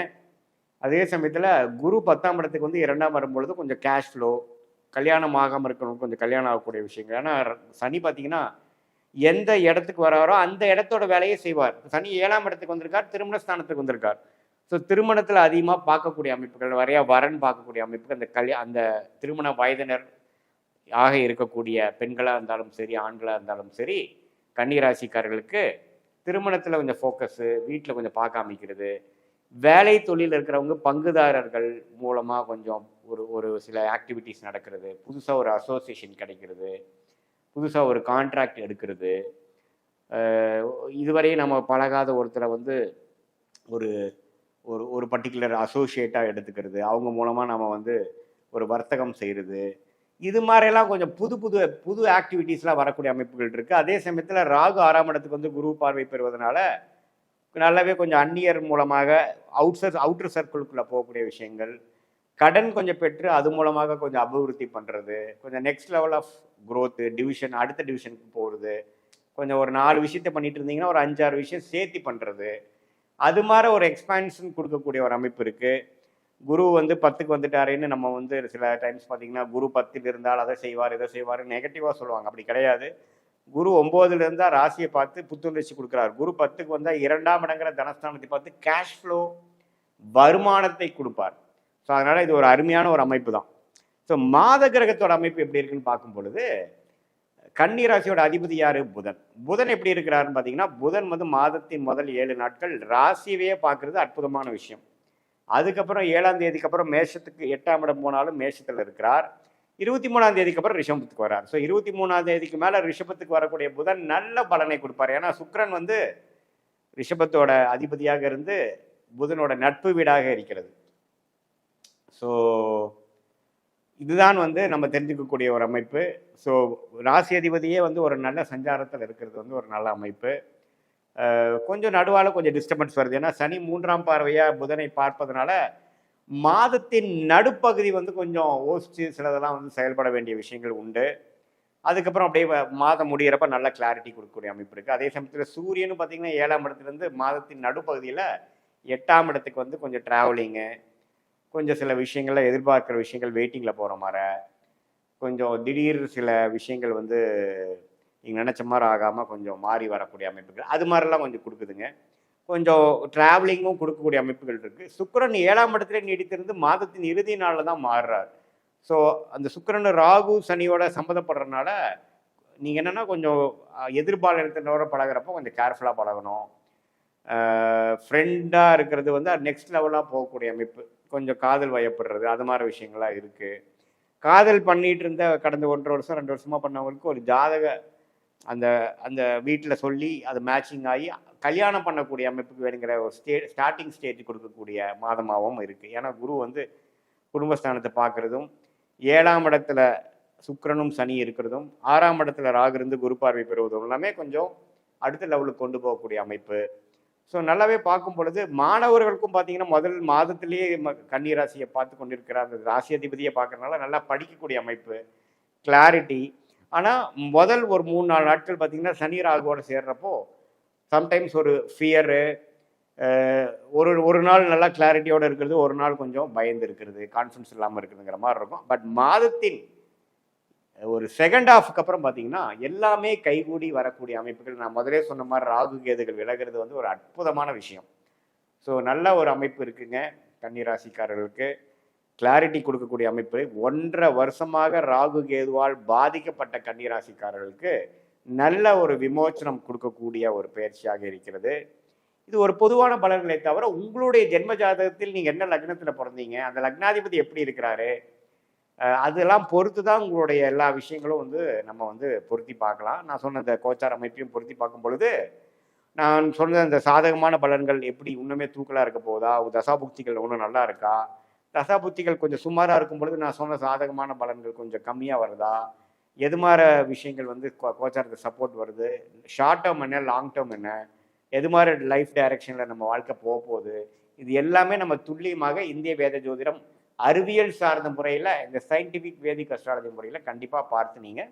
அதே சமயத்தில் குரு 10ஆம் இடத்துக்கு வந்து 2ஆம் வரும்பொழுது கொஞ்சம் கேஷ் ஃப்ளோ, கல்யாணம் ஆகாமல் இருக்கணும், கொஞ்சம் கல்யாணம் ஆகக்கூடிய விஷயங்கள். ஏன்னா சனி பார்த்தீங்கன்னா எந்த இடத்துக்கு வராரோ அந்த இடத்தோட வேலையை செய்வார். சனி 7ஆம் இடத்துக்கு வந்திருக்கார், திருமண ஸ்தானத்துக்கு வந்திருக்கார். ஸோ திருமணத்தில் அதிகமாக பார்க்கக்கூடிய அமைப்புகள், நிறையா வரன் பார்க்கக்கூடிய அமைப்புகள், அந்த திருமண வயதினர் ஆக இருக்கக்கூடிய பெண்களாக இருந்தாலும் சரி, ஆண்களாக இருந்தாலும் சரி, கன்னிராசிக்காரர்களுக்கு திருமணத்தில் கொஞ்சம் ஃபோக்கஸு, வீட்டில் கொஞ்சம் பார்க்க அமைக்கிறது, வேலை தொழில் இருக்கிறவங்க பங்குதாரர்கள் மூலமாக கொஞ்சம் ஒரு சில ஆக்டிவிட்டீஸ் நடக்கிறது, புதுசாக ஒரு அசோசியேஷன் கிடைக்கிறது, புதுசாக ஒரு கான்ட்ராக்ட் எடுக்கிறது, இதுவரையும் நம்ம பழகாத ஒருத்தரை வந்து ஒரு ஒரு ஒரு பர்டிகுலர் அசோசியேட்டாக எடுத்துக்கிறது, அவங்க மூலமாக நம்ம வந்து ஒரு வர்த்தகம் செய்கிறது, இது மாதிரிலாம் கொஞ்சம் புது ஆக்டிவிட்டீஸ்லாம் வரக்கூடிய அமைப்புகள் இருக்குது. அதே சமயத்தில் ராகு 6ஆம் இடத்துக்கு வந்து குரு பார்வை பெறுவதனால நல்லாவே கொஞ்சம் அந்நியர் மூலமாக அவுட்டர் சர்க்கிள்குள்ளே போகக்கூடிய விஷயங்கள், கடன் கொஞ்சம் பெற்று அது மூலமாக கொஞ்சம் அபிவிருத்தி பண்ணுறது, கொஞ்சம் next level of growth, division, அடுத்த டிவிஷனுக்கு போகிறது, கொஞ்சம் ஒரு 4 விஷயத்த பண்ணிட்டு இருந்தீங்கன்னா ஒரு 5-6 விஷயம் சேர்த்தி பண்ணுறது, அது மாதிரி ஒரு எக்ஸ்பான்ஷன் கொடுக்கக்கூடிய ஒரு அமைப்பு இருக்குது. குரு வந்து 10க்கு வந்துட்டாருன்னு நம்ம வந்து சில டைம்ஸ் பார்த்தீங்கன்னா குரு 10ல் இருந்தால் அதை செய்வார் இதை செய்வார் நெகட்டிவாக சொல்லுவாங்க. அப்படி கிடையாது. குரு 9ல் இருந்தால் ராசியை பார்த்து புத்துணர்ச்சி கொடுக்குறாரு. குரு 10க்கு வந்தால் 2ஆம் இடங்கிற தனஸ்தானத்தை பார்த்து கேஷ் ஃப்ளோ, வருமானத்தை கொடுப்பார். ஸோ அதனால் இது ஒரு அருமையான ஒரு அமைப்பு தான். ஸோ மாத கிரகத்தோட அமைப்பு எப்படி இருக்குன்னு பார்க்கும் பொழுது, கன்னி ராசியோட அதிபதி யாரு? புதன். புதன் எப்படி இருக்கிறாருன்னு பார்த்தீங்கன்னா, புதன் வந்து மாதத்தின் முதல் 7 நாட்கள் ராசியவே பார்க்கறது அற்புதமான விஷயம். அதுக்கப்புறம் 7ஆம் தேதிக்கு அப்புறம் மேஷத்துக்கு 8ஆம் இடம் போனாலும் மேஷத்தில் இருக்கிறார். 23ஆம் தேதிக்கு அப்புறம் ரிஷபத்துக்கு வர்றார். ஸோ 23ஆம் தேதிக்கு மேலே ரிஷபத்துக்கு வரக்கூடிய புதன் நல்ல பலனை கொடுப்பார். ஏன்னா சுக்கிரன் வந்து ரிஷபத்தோட அதிபதியாக இருந்து புதனோட நட்பு வீடாக இருக்கிறது. ஸோ இதுதான் வந்து நம்ம தெரிஞ்சுக்கக்கூடிய ஒரு அமைப்பு. ஸோ ராசி அதிபதியே வந்து ஒரு நல்ல சஞ்சாரத்தில் இருக்கிறது வந்து ஒரு நல்ல அமைப்பு. கொஞ்சம் நடுவால் கொஞ்சம் டிஸ்டர்பன்ஸ் வருது. ஏன்னா சனி 3ஆம் பார்வையாக புதனை பார்ப்பதனால மாதத்தின் நடுப்பகுதி வந்து கொஞ்சம் யோசித்து சிலதெல்லாம் வந்து செயல்பட வேண்டிய விஷயங்கள் உண்டு. அதுக்கப்புறம் அப்படியே மாதம் முடிகிறப்ப நல்ல கிளாரிட்டி கொடுக்கக்கூடிய அமைப்பு இருக்குது. அதே சமயத்தில் சூரியனும் பார்த்திங்கன்னா 7ஆம் இடத்துலேருந்து மாதத்தின் நடுப்பகுதியில் 8ஆம் இடத்துக்கு வந்து கொஞ்சம் ட்ராவலிங்கு, கொஞ்சம் சில விஷயங்கள்ல எதிர்பார்க்குற விஷயங்கள் வெயிட்டிங்கில் போகிற மாதிரி, கொஞ்சம் திடீர் சில விஷயங்கள் வந்து நீங்கள் நினச்ச மாதிரி ஆகாமல் கொஞ்சம் மாறி வரக்கூடிய அமைப்புகள், அது மாதிரிலாம் கொஞ்சம் கொடுக்குதுங்க. கொஞ்சம் ட்ராவலிங்கும் கொடுக்கக்கூடிய அமைப்புகள் இருக்குது. சுக்கிரன் 7ஆம் இடத்துல நீடித்திருந்து மாதத்தின் இறுதி நாளில் தான் மாறுறார். ஸோ அந்த சுக்கிரன் ராகு சனியோட சம்மந்தப்படுறதுனால நீங்கள் என்னென்னா கொஞ்சம் எதிர்பாலினத்தினோட பழகிறப்போ கொஞ்சம் கேர்ஃபுல்லாக பழகணும். ஃப்ரெண்டாக இருக்கிறது வந்து நெக்ஸ்ட் லெவலாக போகக்கூடிய அமைப்பு, கொஞ்சம் காதல் வயப்படுறது, அது மாதிரி விஷயங்கள்லாம் இருக்குது. காதல் பண்ணிகிட்டு இருந்த கடந்த 1.5 வருஷம் 2 வருஷமாக பண்ணவங்களுக்கு ஒரு ஜாதக அந்த அந்த வீட்டில் சொல்லி அது மேட்சிங் ஆகி கல்யாணம் பண்ணக்கூடிய அமைப்புக்கு வேணுங்கிற ஒரு ஸ்டார்டிங் ஸ்டேஜ் கொடுக்கக்கூடிய மாதமாகவும் இருக்குது. ஏன்னா குரு வந்து குடும்பஸ்தானத்தை பார்க்குறதும், 7ஆம் இடத்துல சுக்கிரனும் சனி இருக்கிறதும், 6ஆம் இடத்துல ராகு இருந்து குரு பார்வை பெறுவதும் எல்லாமே கொஞ்சம் அடுத்த லெவலுக்கு கொண்டு போகக்கூடிய அமைப்பு. ஸோ நல்லாவே பார்க்கும் பொழுது மாணவர்களுக்கும் பார்த்தீங்கன்னா முதல் மாதத்திலேயே கன்னி ராசியை பார்த்து கொண்டிருக்கிற அந்த ராசி அதிபதியை பார்க்கறதுனால நல்லா படிக்கக்கூடிய அமைப்பு, கிளாரிட்டி. ஆனால் முதல் ஒரு 3-4 நாட்கள் பார்த்தீங்கன்னா சனி ராகுவோடு சேர்றப்போ சம்டைம்ஸ் ஒரு ஃபியரு, ஒரு நாள் நல்லா கிளாரிட்டியோடு இருக்கிறது, ஒரு நாள் கொஞ்சம் பயந்து இருக்கிறது, கான்ஃபிடன்ஸ் இல்லாமல் இருக்குதுங்கிற மாதிரி இருக்கும். பட் மாதத்தின் ஒரு செகண்ட் ஹாஃப்க்கு அப்புறம் பார்த்தீங்கன்னா எல்லாமே கைகூடி வரக்கூடிய அமைப்புகள். நான் முதலே சொன்ன மாதிரி ராகு கேதுகள் விலகிறது வந்து ஒரு அற்புதமான விஷயம். ஸோ நல்ல ஒரு அமைப்பு இருக்குங்க. கன்னிராசிக்காரர்களுக்கு கிளாரிட்டி கொடுக்கக்கூடிய அமைப்பு. 1.5 வருஷமாக ராகு கேதுவால் பாதிக்கப்பட்ட கன்னிராசிக்காரர்களுக்கு நல்ல ஒரு விமோச்சனம் கொடுக்கக்கூடிய ஒரு பயிற்சியாக இருக்கிறது. இது ஒரு பொதுவான பலன்களை தவிர உங்களுடைய ஜென்ம ஜாதகத்தில் நீங்கள் என்ன லக்னத்தில் பிறந்தீங்க, அந்த லக்னாதிபதி எப்படி இருக்கிறாரு, அதெல்லாம் பொறுத்து தான் உங்களுடைய எல்லா விஷயங்களும் வந்து நம்ம வந்து பொருத்தி பார்க்கலாம். நான் சொன்ன இந்த கோச்சார அமைப்பையும் பொருத்தி பார்க்கும் பொழுது நான் சொன்ன இந்த சாதகமான பலன்கள் எப்படி இன்னுமே தூக்கலாக இருக்க போதா, தசாபுக்திகள் ஒன்றும் நல்லா இருக்கா, தசாபுக்திகள் கொஞ்சம் சுமாராக இருக்கும் பொழுது நான் சொன்ன சாதகமான பலன்கள் கொஞ்சம் கம்மியாக வருதா, எது மாதிரி விஷயங்கள் வந்து கோச்சாரத்தை சப்போர்ட் வருது, ஷார்ட் டேர்ம் என்ன லாங் டேர்ம் என்ன, எது மாதிரி லைஃப் டைரக்ஷனில் நம்ம வாழ்க்கை போக போகுது, இது எல்லாமே நம்ம துல்லியமாக இந்திய வேத ஜோதிடம் அறிவியல் சார்ந்த முறையில் இந்த சயின்டிஃபிக் வேதிக் அஸ்ட்ராலஜி முறையில் கண்டிப்பாக பார்த்து நீங்கள்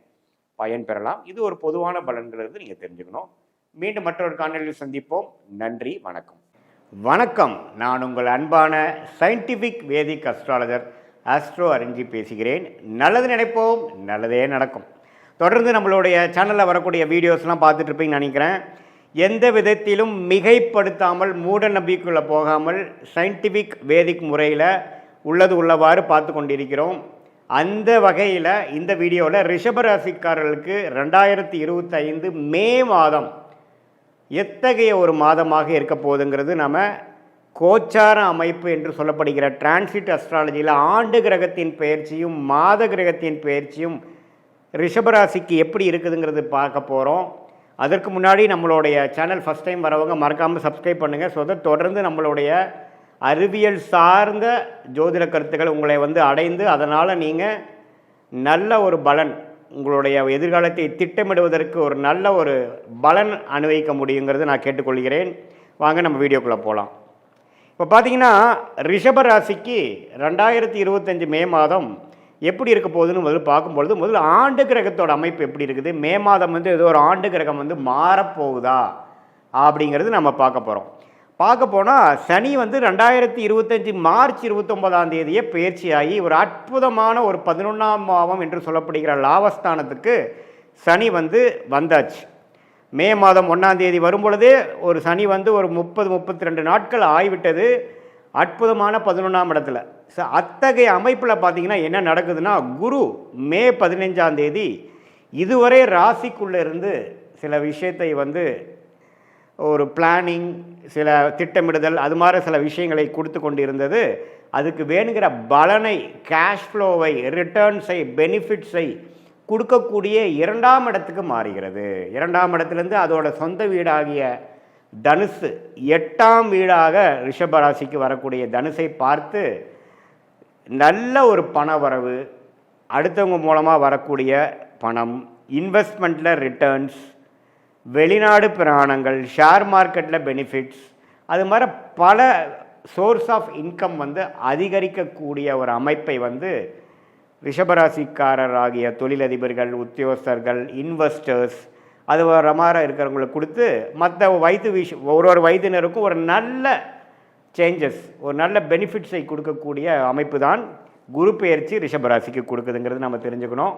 பயன் பெறலாம். இது ஒரு பொதுவான பலன்கள் இருந்து நீங்கள் தெரிஞ்சுக்கணும். மீண்டும் மற்றொரு காணொலியில் சந்திப்போம். நன்றி, வணக்கம். வணக்கம், நான் உங்கள் அன்பான சயின்டிஃபிக் வேதிக் அஸ்ட்ராலஜர் ஆஸ்ட்ரோ அரிஞ்சி பேசுகிறேன். நல்லது நினைப்போம், நல்லதே நடக்கும். தொடர்ந்து நம்மளுடைய சேனலில் வரக்கூடிய வீடியோஸ்லாம் பார்த்துட்டு இருப்பீங்கன்னு நினைக்கிறேன். எந்த விதத்திலும் மிகைப்படுத்தாமல் மூட நம்பிக்கைக்குள்ளே போகாமல் சயின்டிஃபிக் வேதிக் முறையில் உள்ளது உள்ளவாறு பார்த்து கொண்டிருக்கிறோம். அந்த வகையில் இந்த வீடியோவில் ரிஷபராசிக்காரர்களுக்கு 2025 மே மாதம் எத்தகைய ஒரு மாதமாக இருக்க போகுதுங்கிறது நம்ம கோச்சார அமைப்பு என்று சொல்லப்படுகிற டிரான்சிட் அஸ்ட்ராலஜியில் ஆண்டு கிரகத்தின் பயிற்சியும் மாத கிரகத்தின் பயிற்சியும் ரிஷபராசிக்கு எப்படி இருக்குதுங்கிறது பார்க்க போகிறோம். அதற்கு முன்னாடி நம்மளுடைய சேனல் ஃபஸ்ட் டைம் வரவங்க மறக்காமல் சப்ஸ்கிரைப் பண்ணுங்கள். ஸோ தொடர்ந்து நம்மளுடைய அறிவியல் சார்ந்த ஜோதிட கருத்துக்கள் உங்களை வந்து அடைந்து அதனால் நீங்கள் நல்ல ஒரு பலன், உங்களுடைய எதிர்காலத்தை திட்டமிடுவதற்கு ஒரு நல்ல ஒரு பலன் அனுபவிக்க முடியுங்கிறது நான் கேட்டுக்கொள்கிறேன். வாங்க நம்ம வீடியோக்குள்ளே போகலாம். இப்போ பார்த்தீங்கன்னா ரிஷபராசிக்கு 2025 மே மாதம் எப்படி இருக்க போகுதுன்னு முதல்ல பார்க்கும்பொழுது முதல்ல ஆண்டு கிரகத்தோட அமைப்பு எப்படி இருக்குது, மே மாதம் வந்து ஏதோ ஒரு ஆண்டு கிரகம் வந்து மாறப்போகுதா அப்படிங்கிறது நம்ம பார்க்க போகிறோம். பார்க்க போனால் சனி வந்து 2025 மார்ச் 29ஆம் தேதியே பயிற்சியாகி ஒரு அற்புதமான ஒரு 11ஆம் பாவம் என்று சொல்லப்படுகிற லாபஸ்தானத்துக்கு சனி வந்து வந்தாச்சு. மே மாதம் 1ஆம் தேதி வரும்பொழுதே ஒரு சனி வந்து ஒரு 30-32 நாட்கள் ஆகிவிட்டது. அற்புதமான 11ஆம் இடத்துல. அத்தகைய அமைப்பில் பார்த்தீங்கன்னா என்ன நடக்குதுன்னா, குரு மே 15ஆம் தேதி இதுவரை ராசிக்குள்ளே இருந்து சில விஷயத்தை வந்து ஒரு பிளானிங், சில திட்டமிடுதல், அது மாதிரி சில விஷயங்களை கொடுத்து கொண்டு இருந்தது. அதுக்கு வேணுங்கிற பலனை, கேஷ் ஃப்ளோவை, ரிட்டர்ன்ஸை, பெனிஃபிட்ஸை கொடுக்கக்கூடிய 2ஆம் இடத்துக்கு மாறுகிறது. 2ஆம் இடத்துலேருந்து அதோட சொந்த வீடாகிய தனுசு 8ஆம் வீடாக ரிஷபராசிக்கு வரக்கூடிய தனுசை பார்த்து நல்ல ஒரு பண வரவு, அடுத்தவங்க மூலமாக வரக்கூடிய பணம், இன்வெஸ்ட்மெண்ட்டில் ரிட்டர்ன்ஸ், வெளிநாடு பிராணங்கள், ஷேர் மார்க்கெட்டில் பெனிஃபிட்ஸ், அது மாதிரி பல சோர்ஸ் ஆஃப் இன்கம் வந்து அதிகரிக்கக்கூடிய ஒரு அமைப்பை வந்து ரிஷபராசிக்காரர் ஆகிய தொழிலதிபர்கள், உத்தியோகஸ்தர்கள், இன்வெஸ்டர்ஸ், அது வர மாதிரி இருக்கிறவங்களுக்கு கொடுத்து மற்ற ஒரு வயதினருக்கும் ஒரு நல்ல சேஞ்சஸ், ஒரு நல்ல பெனிஃபிட்ஸை கொடுக்கக்கூடிய அமைப்பு தான் குரு பெயர்ச்சி ரிஷபராசிக்கு கொடுக்குதுங்கிறது நம்ம தெரிஞ்சுக்கணும்.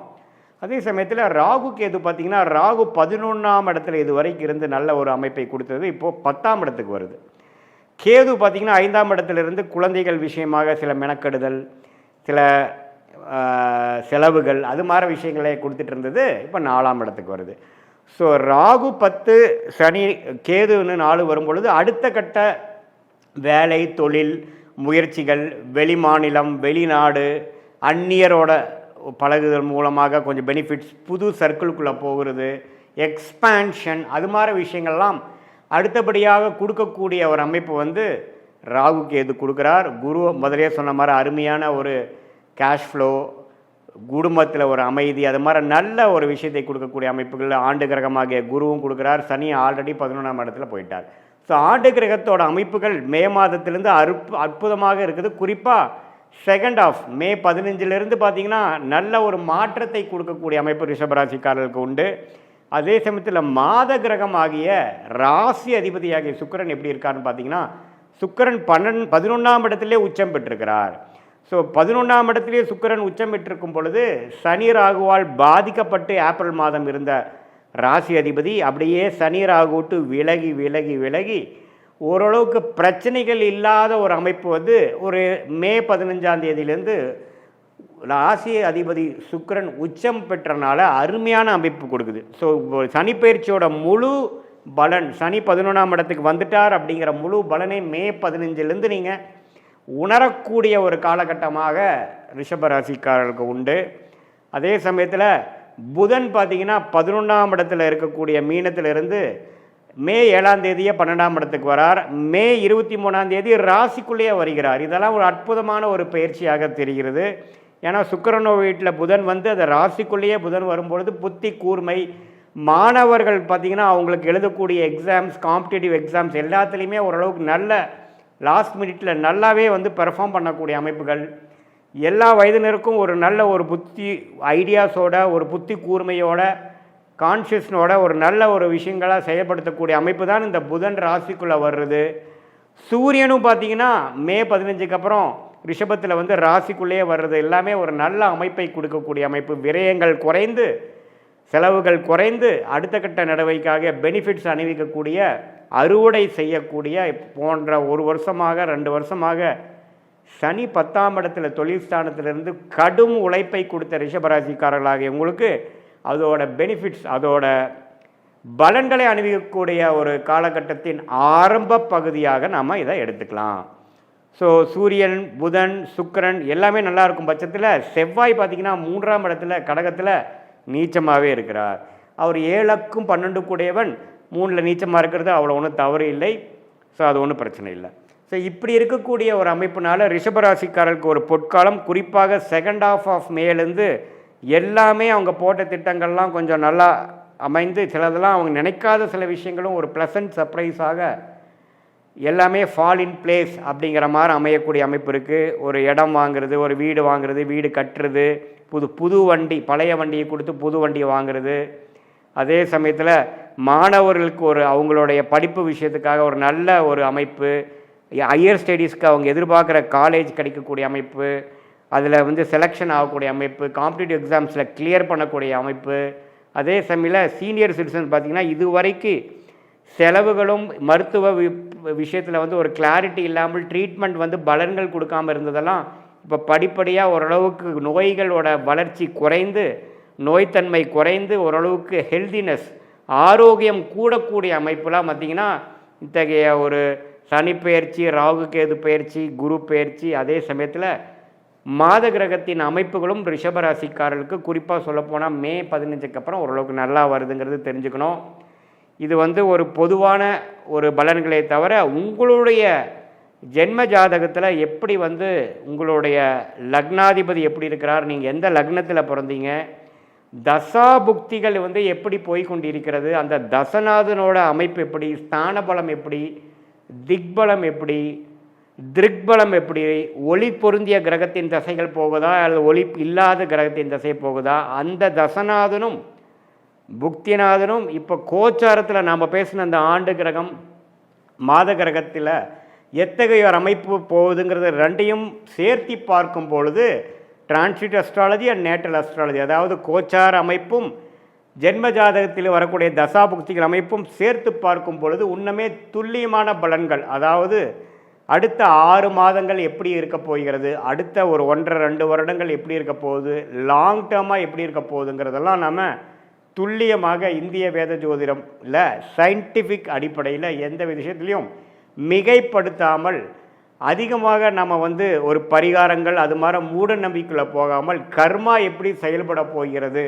அதே சமயத்தில் ராகு கேது பார்த்திங்கன்னா, ராகு 11ஆம் இடத்துல இது வரைக்கும் இருந்து நல்ல ஒரு அமைப்பை கொடுத்தது இப்போது 10ஆம் இடத்துக்கு வருது. கேது பார்த்திங்கன்னா 5ஆம் இடத்துலேருந்து குழந்தைகள் விஷயமாக சில மெனக்கெடுதல், சில செலவுகள், அது மாதிரி விஷயங்களே கொடுத்துட்டு இருந்தது இப்போ 4ஆம் இடத்துக்கு வருது. ஸோ ராகு 10, சனி கேதுன்னு 4 வரும்பொழுது அடுத்த கட்ட வேலை, தொழில் முயற்சிகள், வெளிமாநிலம், வெளிநாடு, அந்நியரோட பழகுதல் மூலமாக கொஞ்சம் பெனிஃபிட்ஸ், புது சர்க்கிளுக்குள்ளே போகிறது, எக்ஸ்பேன்ஷன், அது மாதிரி விஷயங்கள்லாம் அடுத்தபடியாக கொடுக்கக்கூடிய ஒரு அமைப்பு வந்து ராகு கேது கொடுக்குறார். குரு முதலே சொன்ன மாதிரி அருமையான ஒரு கேஷ் ஃப்ளோ, குடும்பத்தில் ஒரு அமைதி, அது மாதிரி நல்ல ஒரு விஷயத்தை கொடுக்கக்கூடிய அமைப்புகளில் ஆண்டு கிரகமாகிய குருவும் கொடுக்குறார். சனி ஆல்ரெடி 11ஆம் இடத்துல போயிட்டார். ஸோ ஆண்டு கிரகத்தோட அமைப்புகள் மே மாதத்திலேருந்து அற்புதமாக இருக்குது. குறிப்பாக செகண்ட் ஆஃப் மே 15லேருந்து பார்த்திங்கன்னா நல்ல ஒரு மாற்றத்தை கொடுக்கக்கூடிய அமைப்பு ரிஷபராசிக்காரர்களுக்கு உண்டு. அதே சமயத்தில் மாத கிரகம் ஆகிய ராசி அதிபதியாகிய சுக்கிரன் எப்படி இருக்காருன்னு பார்த்தீங்கன்னா, சுக்கிரன் 11ஆம் இடத்திலே உச்சம் பெற்றிருக்கிறார். ஸோ 11ஆம் இடத்திலேயே சுக்கிரன் உச்சம் பெற்றிருக்கும் பொழுது சனி ராகுவால் பாதிக்கப்பட்டு ஏப்ரல் மாதம் இருந்த ராசி அதிபதி அப்படியே சனி ராகு விட்டு விலகி விலகி விலகி ஓரளவுக்கு பிரச்சனைகள் இல்லாத ஒரு அமைப்பு வந்து ஒரு மே 15ஆம் தேதியிலேருந்து ராசி அதிபதி சுக்கிரன் உச்சம் பெற்றனால அருமையான அமைப்பு கொடுக்குது. ஸோ சனி பயிற்சியோட முழு பலன் சனி 11ஆம் இடத்துக்கு வந்துட்டார் அப்படிங்கிற முழு பலனை மே 15லேருந்து நீங்கள் உணரக்கூடிய ஒரு காலகட்டமாக ரிஷபராசிக்காரர்களுக்கு உண்டு. அதே சமயத்தில் புதன் பார்த்திங்கன்னா 11ஆம் இடத்துல இருக்கக்கூடிய மீனத்திலிருந்து மே 7ஆம் தேதியே 12ஆம் இடத்துக்கு வரார். மே 23ஆம் தேதி ராசிக்குள்ளேயே வருகிறார். இதெல்லாம் ஒரு அற்புதமான ஒரு பயிற்சியாக தெரிகிறது. ஏன்னா சுக்கிரனோ வீட்டில் புதன் வந்து அந்த ராசிக்குள்ளேயே புதன் வரும்பொழுது புத்தி கூர்மை, மாணவர்கள் பார்த்திங்கன்னா அவங்களுக்கு எழுதக்கூடிய எக்ஸாம்ஸ், காம்படிட்டிவ் எக்ஸாம்ஸ் எல்லாத்துலேயுமே ஓரளவுக்கு நல்ல லாஸ்ட் மினிட்டில் நல்லாவே வந்து பெர்ஃபார்ம் பண்ணக்கூடிய அமைப்புகள், எல்லா வயதினருக்கும் ஒரு நல்ல ஒரு புத்தி ஐடியாஸோட ஒரு புத்தி கூர்மையோட கான்ஷியஸ்னோட ஒரு நல்ல ஒரு விஷயங்களாக செயல்படுத்தக்கூடிய அமைப்பு தான் இந்த புதன் ராசிக்குள்ளே வர்றது. சூரியனும் பார்த்திங்கன்னா மே 15க்கு அப்புறம் ரிஷபத்தில் வந்து ராசிக்குள்ளேயே வர்றது எல்லாமே ஒரு நல்ல அமைப்பை கொடுக்கக்கூடிய அமைப்பு. விரயங்கள் குறைந்து செலவுகள் குறைந்து அடுத்த கட்ட நடவடிக்கைக்காக பெனிஃபிட்ஸ் அணிவிக்கக்கூடிய, அறுவடை செய்யக்கூடிய போன்ற ஒரு வருஷமாக 2 வருஷமாக சனி 10ஆம் இடத்துல தொழில் ஸ்தானத்திலிருந்து கடும் உழைப்பை கொடுத்த ரிஷபராசிக்காரர்களாக உங்களுக்கு அதோட பெனிஃபிட்ஸ் அதோட பலன்களை அணிவிக்கக்கூடிய ஒரு காலகட்டத்தின் ஆரம்ப பகுதியாக நாம் இதை எடுத்துக்கலாம். ஸோ சூரியன், புதன், சுக்கிரன் எல்லாமே நல்லா இருக்கும் பட்சத்தில் செவ்வாய் பார்த்திங்கன்னா 3ஆம் இடத்துல கடகத்தில் நீச்சமாகவே இருக்கிறார். அவர் 7க்கும் 12 கூடையவன் 3ல் நீச்சமாக இருக்கிறது அவ்வளோ ஒன்றும் தவறு இல்லை. ஸோ அது ஒன்றும் பிரச்சனை இல்லை. ஸோ இப்படி இருக்கக்கூடிய ஒரு அமைப்புனால ரிஷபராசிக்காரருக்கு ஒரு பொற்காலம், குறிப்பாக செகண்ட் ஹாஃப் ஆஃப் மேலேருந்து எல்லாமே அவங்க போட்ட திட்டங்கள்லாம் கொஞ்சம் நல்லா அமைந்து, சிலதெல்லாம் அவங்க நினைக்காத சில விஷயங்களும் ஒரு ப்ளசன்ட் சர்ப்ரைஸாக எல்லாமே ஃபால் இன் பிளேஸ் அப்படிங்கிற மாதிரி அமையக்கூடிய அமைப்பு இருக்குது. ஒரு இடம் வாங்குறது, ஒரு வீடு வாங்குறது, வீடு கட்டுறது, புது வண்டி, பழைய வண்டியை கொடுத்து புது வண்டியை வாங்குறது. அதே சமயத்தில் மாணவர்களுக்கு ஒரு அவங்களுடைய படிப்பு விஷயத்துக்காக ஒரு நல்ல ஒரு அமைப்பு, ஹையர் ஸ்டடீஸ்க்கு அவங்க எதிர்பார்க்குற காலேஜ் கிடைக்கக்கூடிய அமைப்பு, அதில் வந்து செலெக்ஷன் ஆகக்கூடிய அமைப்பு, காம்படிட்டிவ் எக்ஸாம்ஸில் கிளியர் பண்ணக்கூடிய அமைப்பு. அதே சமயத்தில் சீனியர் சிட்டிசன் பார்த்திங்கன்னா இதுவரைக்கும் செலவுகளும் மருத்துவ விஷயத்தில் வந்து ஒரு கிளாரிட்டி இல்லாமல் ட்ரீட்மெண்ட் வந்து பலன்கள் கொடுக்காமல் இருந்ததெல்லாம் இப்போ படிப்படியாக ஓரளவுக்கு நோய்களோட வளர்ச்சி குறைந்து, நோய்த்தன்மை குறைந்து, ஓரளவுக்கு ஹெல்தினஸ் ஆரோக்கியம் கூடக்கூடிய அமைப்புலாம் பார்த்திங்கன்னா இத்தகைய ஒரு சனி பயிற்சி, ராகு கேது பயிற்சி, குரு பயிற்சி, அதே சமயத்தில் மாத கிரகத்தின் அமைப்புகளும் ரிஷபராசிக்காரர்களுக்கு குறிப்பாக சொல்லப்போனால் மே 15க்கு அப்புறம் ஓரளவுக்கு நல்லா வருதுங்கிறது தெரிஞ்சுக்கணும். இது வந்து ஒரு பொதுவான ஒரு பலன்களை தவிர உங்களுடைய ஜென்ம ஜாதகத்தில் எப்படி வந்து உங்களுடைய லக்னாதிபதி எப்படி இருக்கிறார், நீங்கள் எந்த லக்னத்தில் பிறந்தீங்க, தசா புக்திகள் வந்து எப்படி போய்கொண்டிருக்கிறது, அந்த தசநாதனோட அமைப்பு எப்படி, ஸ்தான பலம் எப்படி, திக்பலம் எப்படி, திருக்பலம் எப்படி, ஒளி பொருந்திய கிரகத்தின் தசைகள் போகுதா அல்லது ஒளி இல்லாத கிரகத்தின் தசை போகுதா, அந்த தசநாதனும் புக்திநாதனும் இப்போ கோச்சாரத்தில் நாம் பேசின அந்த ஆண்டு கிரகம் மாத கிரகத்தில் எத்தகைய ஒரு அமைப்பு போகுதுங்கிறது ரெண்டையும் சேர்த்தி பார்க்கும் பொழுது transit astrology and natal astrology, அதாவது கோச்சார அமைப்பும் ஜென்ம ஜாதகத்தில் வரக்கூடிய தசாபுக்திகள் அமைப்பும் சேர்த்து பார்க்கும் பொழுது உன்னமே துல்லியமான பலன்கள், அதாவது அடுத்த 6 மாதங்கள் எப்படி இருக்க போகிறது, அடுத்த ஒரு 1.5-2 வருடங்கள் எப்படி இருக்க போகுது, லாங் டேர்மாக எப்படி இருக்க போகுதுங்கிறதெல்லாம் நம்ம துல்லியமாக இந்திய வேத ஜோதிடம்ல சயின்டிஃபிக் அடிப்படையில் எந்த விஷயத்துலையும் மிகைப்படுத்தாமல் அதிகமாக நம்ம வந்து ஒரு பரிகாரங்கள் அது மாதிரி மூட நம்பிக்கையில் போகாமல் கர்மா எப்படி செயல்பட போகிறது,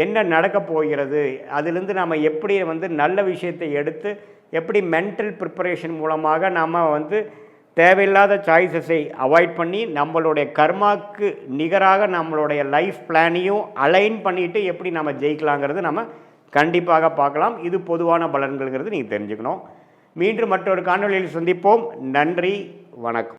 என்ன நடக்கப் போகிறது, அதிலிருந்து நாம் எப்படி வந்து நல்ல விஷயத்தை எடுத்து எப்படி மென்டல் ப்ரிப்பரேஷன் மூலமாக நாம் வந்து தேவையில்லாத சாய்ஸஸை அவாய்ட் பண்ணி நம்மளுடைய கர்மாவுக்கு நிகராக நம்மளுடைய லைஃப் பிளானையும் அலைன் பண்ணிவிட்டு எப்படி நம்ம ஜெயிக்கலாங்கிறது நம்ம கண்டிப்பாக பார்க்கலாம். இது பொதுவான பலன்கள்ங்கிறது நீங்கள் தெரிஞ்சுக்கணும். மீண்டும் மற்றொரு காணொலியில் சந்திப்போம். நன்றி, வணக்கம்.